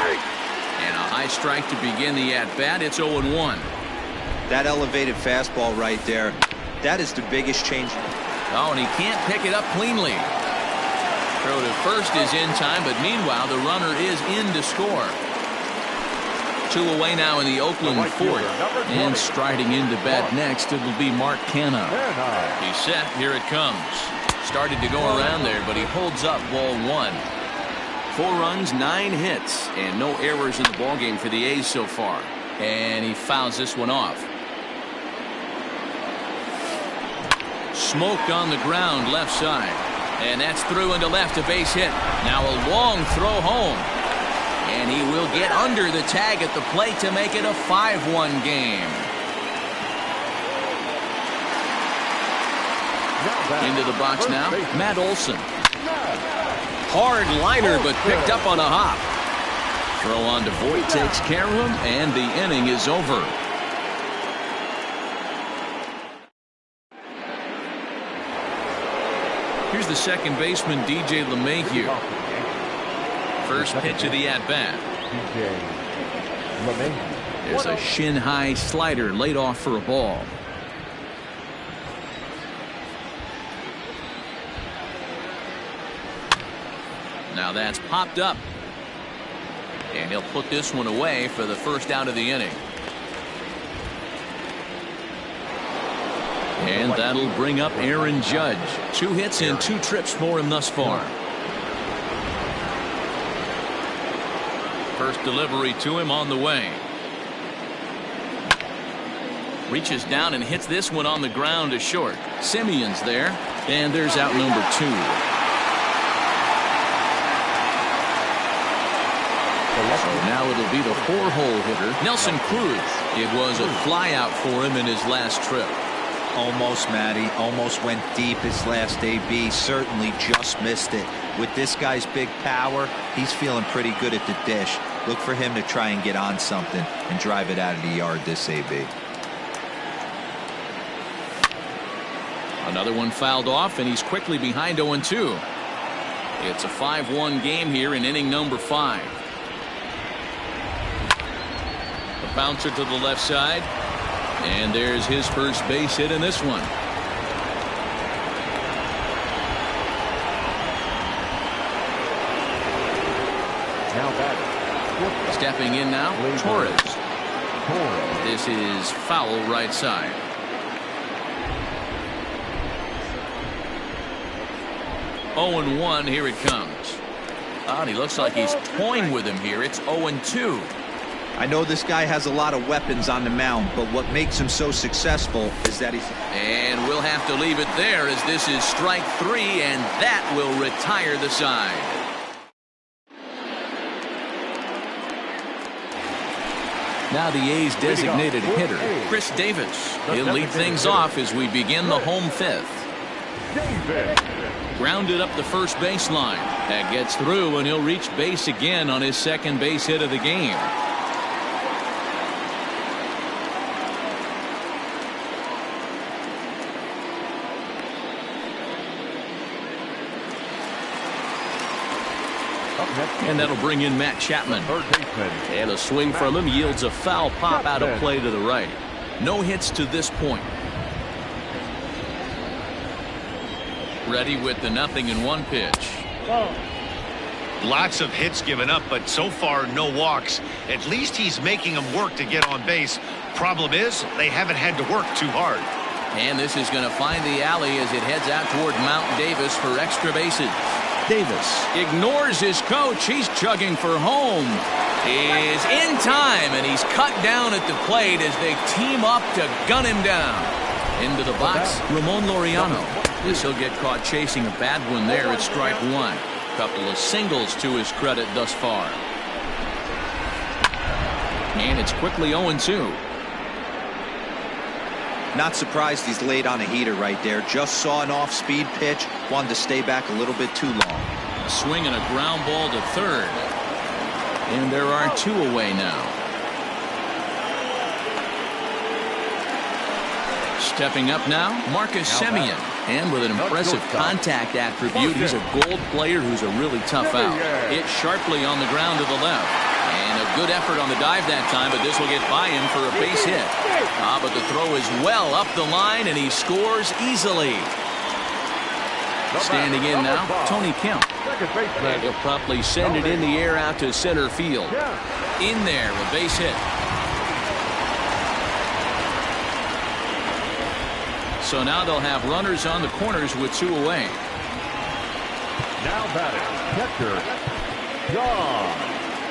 And a high strike to begin the at-bat. It's 0-1. That elevated fastball right there, that is the biggest change. Oh, and he can't pick it up cleanly. Throw to first is in time, but meanwhile the runner is in to score. 2 away now in the Oakland fourth. And striding into bat next, it will be Mark Canha. He's set. Here it comes. Started to go around there, but he holds up. Ball 1. 4 runs, 9 hits, and no errors in the ballgame for the A's so far. And he fouls this one off. smoke on the ground left side. And that's through into left, a base hit. Now a long throw home. And he will get under the tag at the plate to make it a 5-1 game. Into the box now, Matt Olson. Hard liner, but picked up on a hop. Throw on to Voit takes care of him, and the inning is over. Here's the second baseman, DJ LeMahieu. First pitch of the at-bat. There's a shin-high slider laid off for a ball. Now that's popped up. And he'll put this one away for the first out of the inning. And that'll bring up Aaron Judge. 2 hits and 2 trips for him thus far. First delivery to him on the way. Reaches down and hits this one on the ground to short. Simeon's there. And there's out number 2. So now it'll be the 4-hole hitter, Nelson Cruz. It was a flyout for him in his last trip. Almost, Matty. Almost went deep his last AB. Certainly just missed it. With this guy's big power, he's feeling pretty good at the dish. Look for him to try and get on something and drive it out of the yard this AB. Another one fouled off, and he's quickly behind 0-2. It's a 5-1 game here in inning number 5. A bouncer to the left side. And there's his first base hit in this one. Now batting. Stepping in now, Torres. This is foul right side. Oh, 0-1, here it comes. Oh, and he looks like he's toying with him here. It's 0-2. I know this guy has a lot of weapons on the mound, but what makes him so successful is that he's... And we'll have to leave it there as this is strike 3, and that will retire the side. Now the A's designated hitter, Chris Davis. He'll lead things off as we begin the home 5th. Grounded up the first baseline. That gets through, and he'll reach base again on his second base hit of the game. And that'll bring in Matt Chapman. And a swing from him yields a foul pop out of play to the right. No hits to this point. Ready with the 0-1 pitch. Lots of hits given up, but so far no walks. At least he's making them work to get on base. Problem is, they haven't had to work too hard. And this is going to find the alley as it heads out toward Mount Davis for extra bases. Davis ignores his coach. He's chugging for home. Is in time, and he's cut down at the plate as they team up to gun him down. Into the box, Ramon Laureano. This he'll get caught chasing a bad one there at strike 1. Couple of singles to his credit thus far. And it's quickly 0-2. Not surprised he's laid on a heater right there. Just saw an off-speed pitch. Wanted to stay back a little bit too long. Swing and a ground ball to third. And there are 2 away now. Stepping up now, Marcus Semien. And with an impressive contact attribute, he's a gold player who's a really tough out. Hit sharply on the ground to the left. And a good effort on the dive that time, but this will get by him for a base hit. But the throw is well up the line, and he scores easily. Standing in now, Tony Kemp. And he'll promptly send it in the air out to center field. In there, a base hit. So now they'll have runners on the corners with 2 away. Now batting, catcher, John.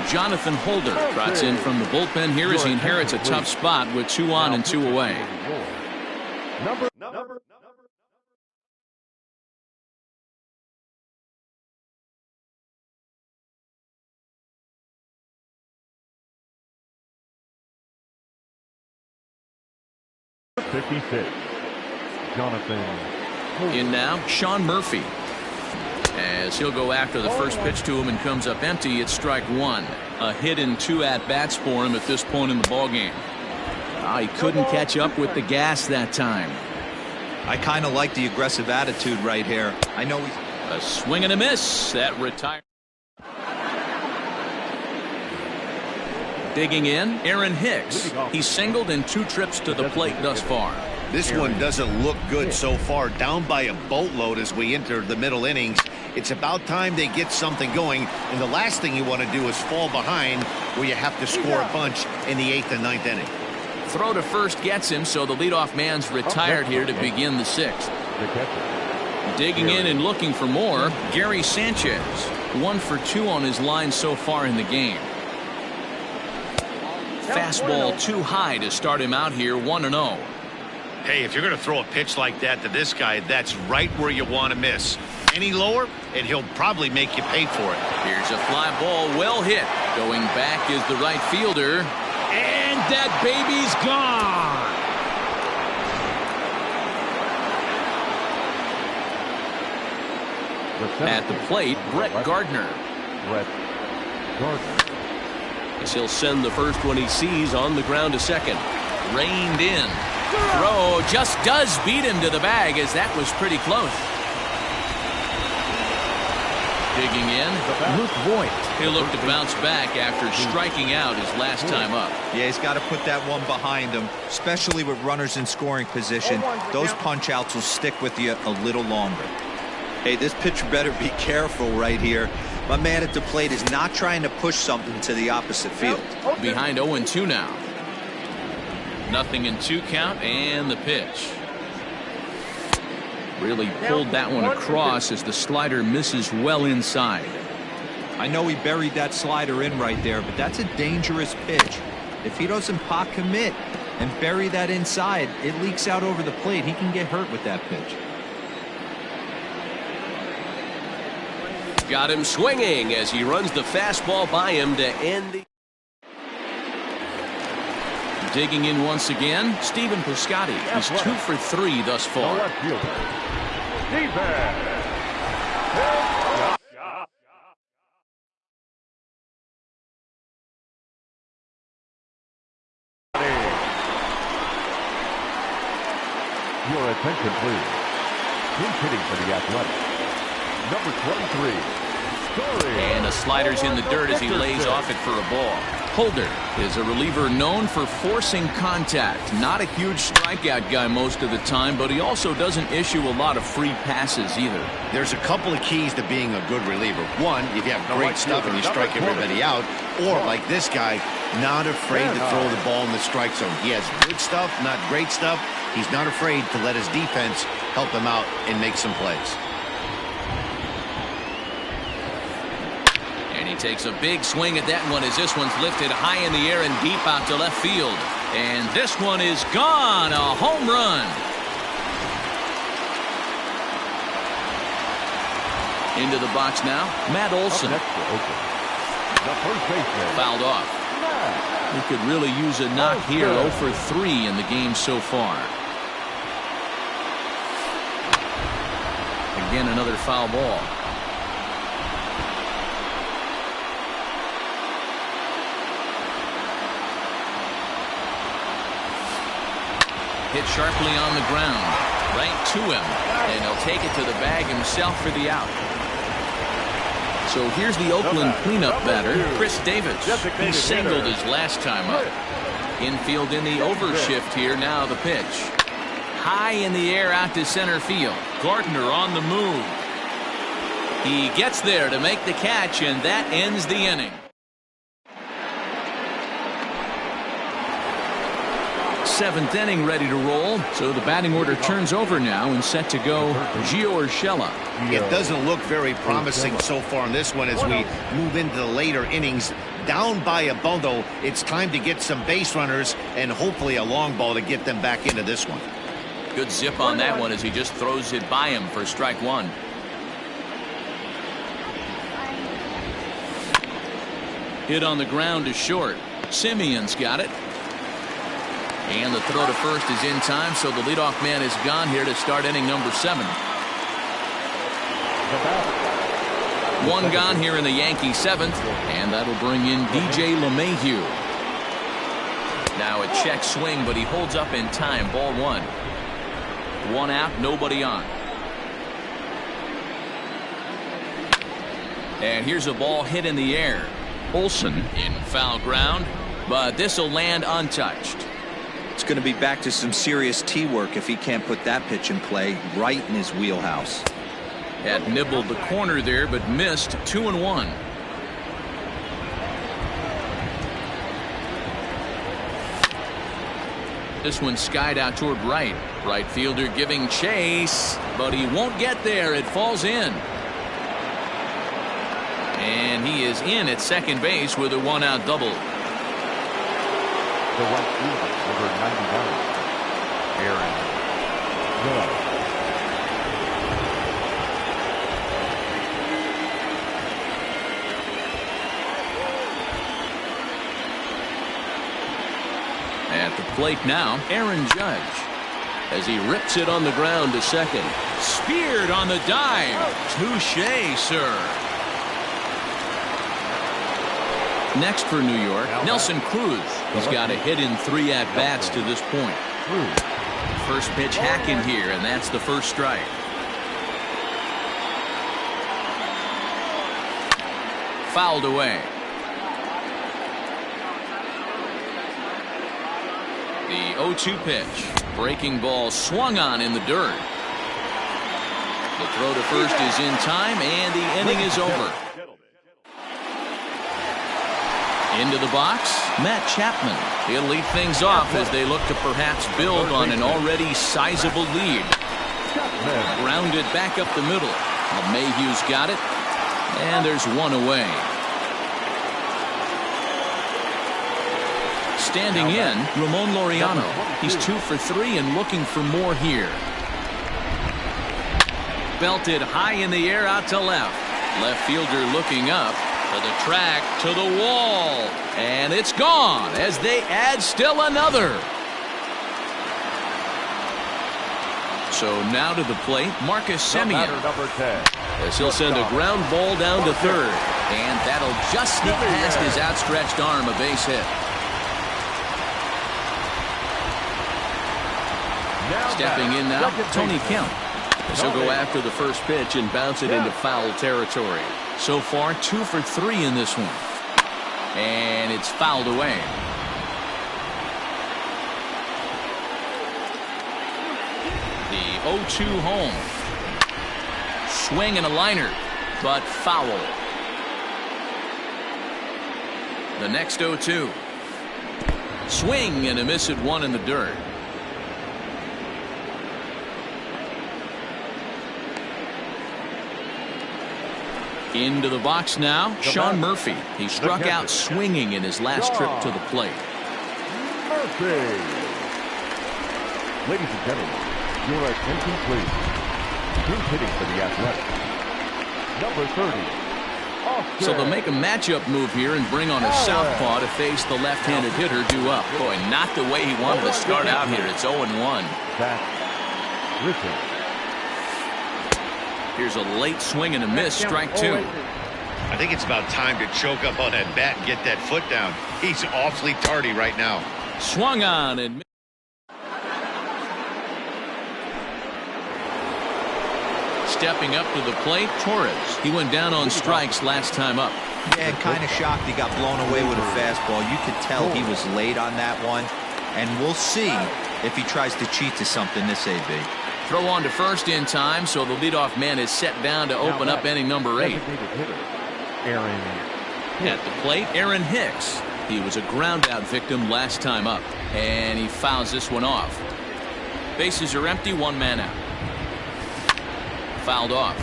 Jonathan Holder trots in from the bullpen here as he inherits a tough spot with 2 on and 2 away. 56. Jonathan. In now, Sean Murphy. As he'll go after the first pitch to him and comes up empty, it's strike one. A hit and 2 at-bats for him at this point in the ballgame. He couldn't catch up with the gas that time. I kind of like the aggressive attitude right here. I know he's... A swing and a miss. That retired. Digging in, Aaron Hicks. He's singled in 2 trips to the plate thus far. This one doesn't look good so far. Down by a boatload as we enter the middle innings. It's about time they get something going, and the last thing you want to do is fall behind where you have to score a bunch in the 8th and 9th inning. Throw to first gets him, so the leadoff man's retired here to begin the 6th. Digging in and looking for more, Gary Sanchez. 1 for 2 on his line so far in the game. Fastball too high to start him out here, 1-0. Hey, if you're going to throw a pitch like that to this guy, that's right where you want to miss. Any lower, and he'll probably make you pay for it. Here's a fly ball, well hit. Going back is the right fielder. And that baby's gone. At the plate, Brett Gardner. As he'll send the first one he sees on the ground to second. Reined in. Throw just does beat him to the bag, as that was pretty close. Digging in, Luke Voigt. He'll look to bounce back after striking out his last time up. Yeah, he's got to put that one behind him, especially with runners in scoring position. Those punch-outs will stick with you a little longer. Hey, this pitcher better be careful right here. My man at the plate is not trying to push something to the opposite field. Behind 0-2 now. 0-2 count, and the pitch. Really pulled that one across as the slider misses well inside. I know he buried that slider in right there, but that's a dangerous pitch. If he doesn't pot commit and bury that inside, it leaks out over the plate. He can get hurt with that pitch. Got him swinging as he runs the fastball by him to end the... Digging in once again, Stephen Piscotty. He's 2 for 3 thus far. Your attention, please. He's hitting for the Athletics. Number 23, Story. And the slider's in the dirt as he lays off it for a ball. Holder is a reliever known for forcing contact. Not a huge strikeout guy most of the time, but he also doesn't issue a lot of free passes either. There's a couple of keys to being a good reliever. One, if you have great stuff and you strike everybody out, or like this guy, not afraid to throw the ball in the strike zone. He has good stuff, not great stuff. He's not afraid to let his defense help him out and make some plays. And he takes a big swing at that one as this one's lifted high in the air and deep out to left field. And this one is gone. A home run. Into the box now, Matt Olson. Fouled off. He could really use a knock here. 0 for 3 in the game so far. Again, another foul ball. Hit sharply on the ground, right to him, and he'll take it to the bag himself for the out. So here's the Oakland cleanup batter, Chris Davis. He singled his last time up. Infield in the overshift here, now the pitch. High in the air out to center field. Gardner on the move. He gets there to make the catch, and that ends the inning. Seventh inning ready to roll, so the batting order turns over now and set to go Gio Urshela. It doesn't look very promising so far in this one as we move into the later innings. Down by a bundle, it's time to get some base runners and hopefully a long ball to get them back into this one. Good zip on that one as he just throws it by him for strike one. Hit on the ground is short. Simeon's got it. And the throw to first is in time, so the leadoff man is gone here to start inning number 7. One gone here in the Yankee 7th, and that'll bring in DJ LeMahieu. Now a check swing, but he holds up in time. Ball 1. 1 out, nobody on. And here's a ball hit in the air. Olsen in foul ground, but this will land untouched. It's going to be back to some serious tee work if he can't put that pitch in play right in his wheelhouse. Had nibbled the corner there, but missed. 2-1. This one skied out toward right. Right fielder giving chase, but he won't get there. It falls in. And he is in at second base with a 1-out double. The right fielder, number 99, Aaron Judge. At the plate now, Aaron Judge, as he rips it on the ground to second. Speared on the dive. Touché, sir. Next for New York, Nelson Cruz. He's got a hit in 3 at-bats to this point. First pitch hacking here, and that's the first strike. Fouled away. The 0-2 pitch. Breaking ball swung on in the dirt. The throw to first is in time, and the inning is over. Into the box, Matt Chapman. He'll lead things off as they look to perhaps build on an already sizable lead. Grounded back up the middle. Mayhew's got it, and there's one away. Standing in, Ramon Laureano. He's 2 for 3 and looking for more here. Belted high in the air out to left. Left fielder looking up. To the track, to the wall, and it's gone as they add still another. So now to the plate, Marcus Semien, as he'll send a ground ball down to third, and that'll just sneak past his outstretched arm, a base hit. Stepping in now, Tony Kemp. He'll go after the first pitch and bounce it into foul territory. So far, 2 for 3 in this one. And it's fouled away. The 0-2 home. Swing and a liner, but foul. The next 0-2. Swing and a miss at 1 in the dirt. Into the box now, Sean Murphy. He struck out swinging in his last trip to the plate. Murphy. Ladies and gentlemen, your attention please. Who's hitting for the Athletics? Number 30. So they'll make a matchup move here and bring on a southpaw to face the left-handed hitter due up. Boy, not the way he wanted to start out here. It's 0-1. That's Richard. Here's a late swing and a miss, strike 2. I think it's about time to choke up on that bat and get that foot down. He's awfully tardy right now. Swung on and stepping up to the plate, Torres. He went down on strikes last time up. Yeah, kind of shocked he got blown away with a fastball. You could tell he was late on that one, and we'll see if he tries to cheat to something this AB. Throw on to first in time, so the leadoff man is set down to open up inning number 8. At the plate, Aaron Hicks. He was a ground-out victim last time up, and he fouls this one off. Bases are empty, 1 man out. Fouled off.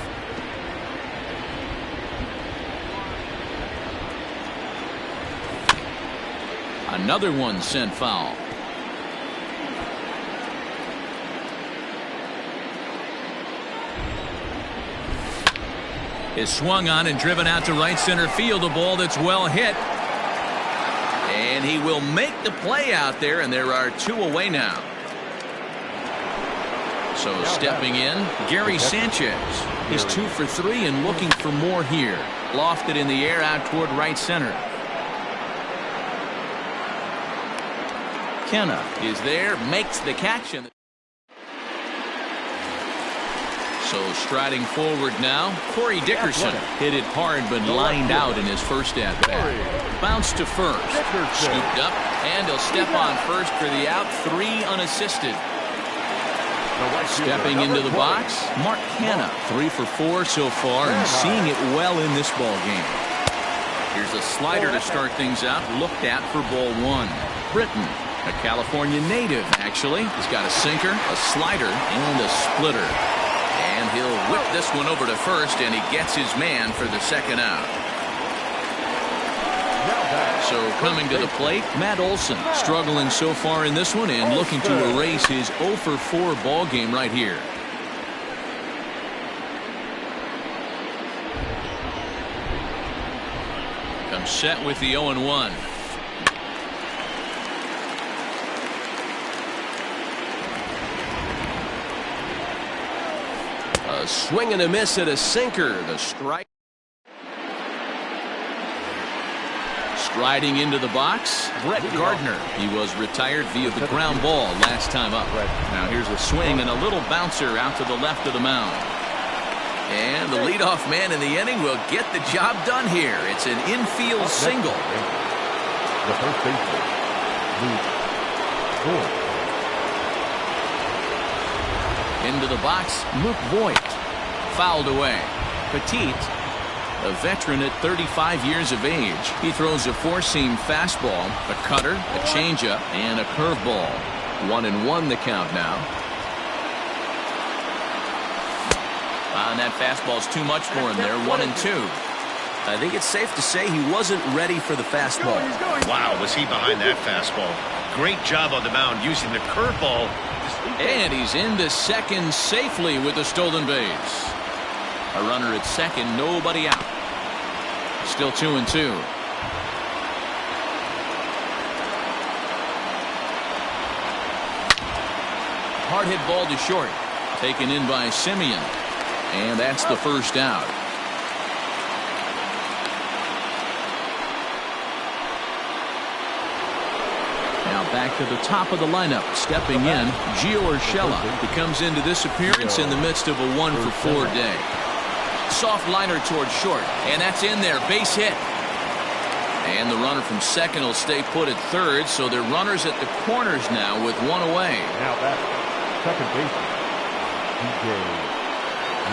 Another one sent foul. Is swung on and driven out to right center field. A ball that's well hit. And he will make the play out there, and there are 2 away now. So stepping in, Gary Sanchez is 2 for 3 and looking for more here. Lofted in the air out toward right center. Kenna is there, makes the catch. So striding forward now, Corey Dickerson hit it hard but lined out in his first at-bat. Bounced to first, scooped up, and he'll step on first for the out, 3 unassisted. Stepping into the box, Mark Hanna, 3 for 4 so far and seeing it well in this ball game. Here's a slider to start things out, looked at for ball 1. Britton, a California native actually, he's got a sinker, a slider, and a splitter. And he'll whip this one over to first, and he gets his man for the second out. So coming to the plate, Matt Olson struggling so far in this one and looking to erase his 0 for 4 ball game right here. Comes set with the 0-1. A swing and a miss at a sinker. The strike. Striding into the box, Brett Gardner. He was retired via the ground ball last time up. Now here's a swing and a little bouncer out to the left of the mound. And the leadoff man in the inning will get the job done here. It's an infield single. The first baseman, Luke Voigt. Into the box, Luke Voigt. Fouled away. Petit, a veteran at 35 years of age. He throws a 4-seam fastball, a cutter, a changeup, and a curveball. 1-1 the count now. And that fastball's too much for him there. 1-2. I think it's safe to say he wasn't ready for the fastball. Wow, was he behind that fastball. Great job on the mound using the curveball. And he's into second safely with the stolen base. A runner at second, nobody out. Still 2-2. Hard hit ball to short. Taken in by Simeon. And that's the first out. Now back to the top of the lineup. Stepping in, Gio Urshela. He comes into this appearance in the midst of a 1 for 4 day. Soft liner towards short, and that's in there. Base hit. And the runner from second will stay put at third, so they're runners at the corners now with 1 away. Now back, second baseman, DJ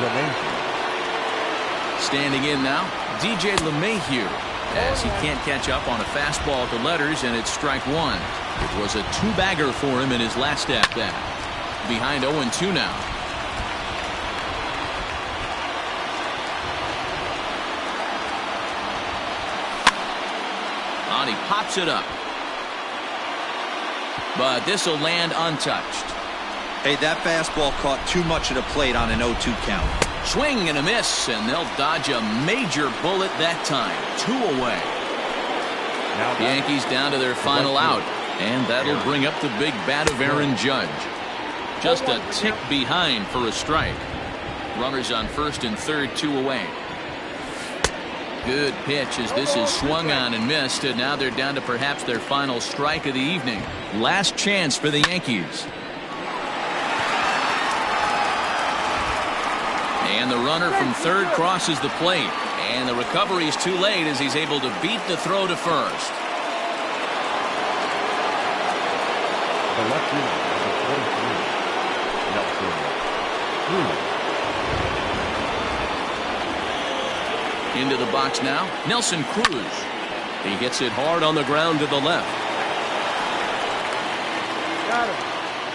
LeMahieu. Standing in now, DJ LeMahieu, as he can't catch up on a fastball at the letters, and it's strike 1. It was a 2-bagger for him in his last at-bat. Behind 0-2 now. And he pops it up. But this will land untouched. Hey, that fastball caught too much of the plate on an 0-2 count. Swing and a miss, and they'll dodge a major bullet that time. 2 away. Now The Yankees down to their final out, and that'll bring up the big bat of Aaron Judge. Just a tick behind for a strike. Runners on first and third, 2 away. Good pitch as this is swung on and missed, and now they're down to perhaps their final strike of the evening. Last chance for the Yankees. And the runner from third crosses the plate. And the recovery is too late as he's able to beat the throw to first. the left fielder, number 43, Nelson Cruz. Into the box now, Nelson Cruz. He hits it hard on the ground to the left. Got him.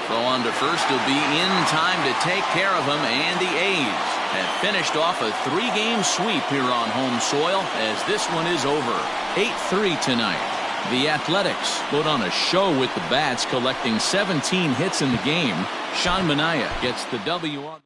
Throw on to first will be in time to take care of him, and the A's have finished off a 3-game sweep here on home soil as this one is over. 8-3 tonight. The Athletics put on a show with the bats, collecting 17 hits in the game. Sean Manaea gets the W on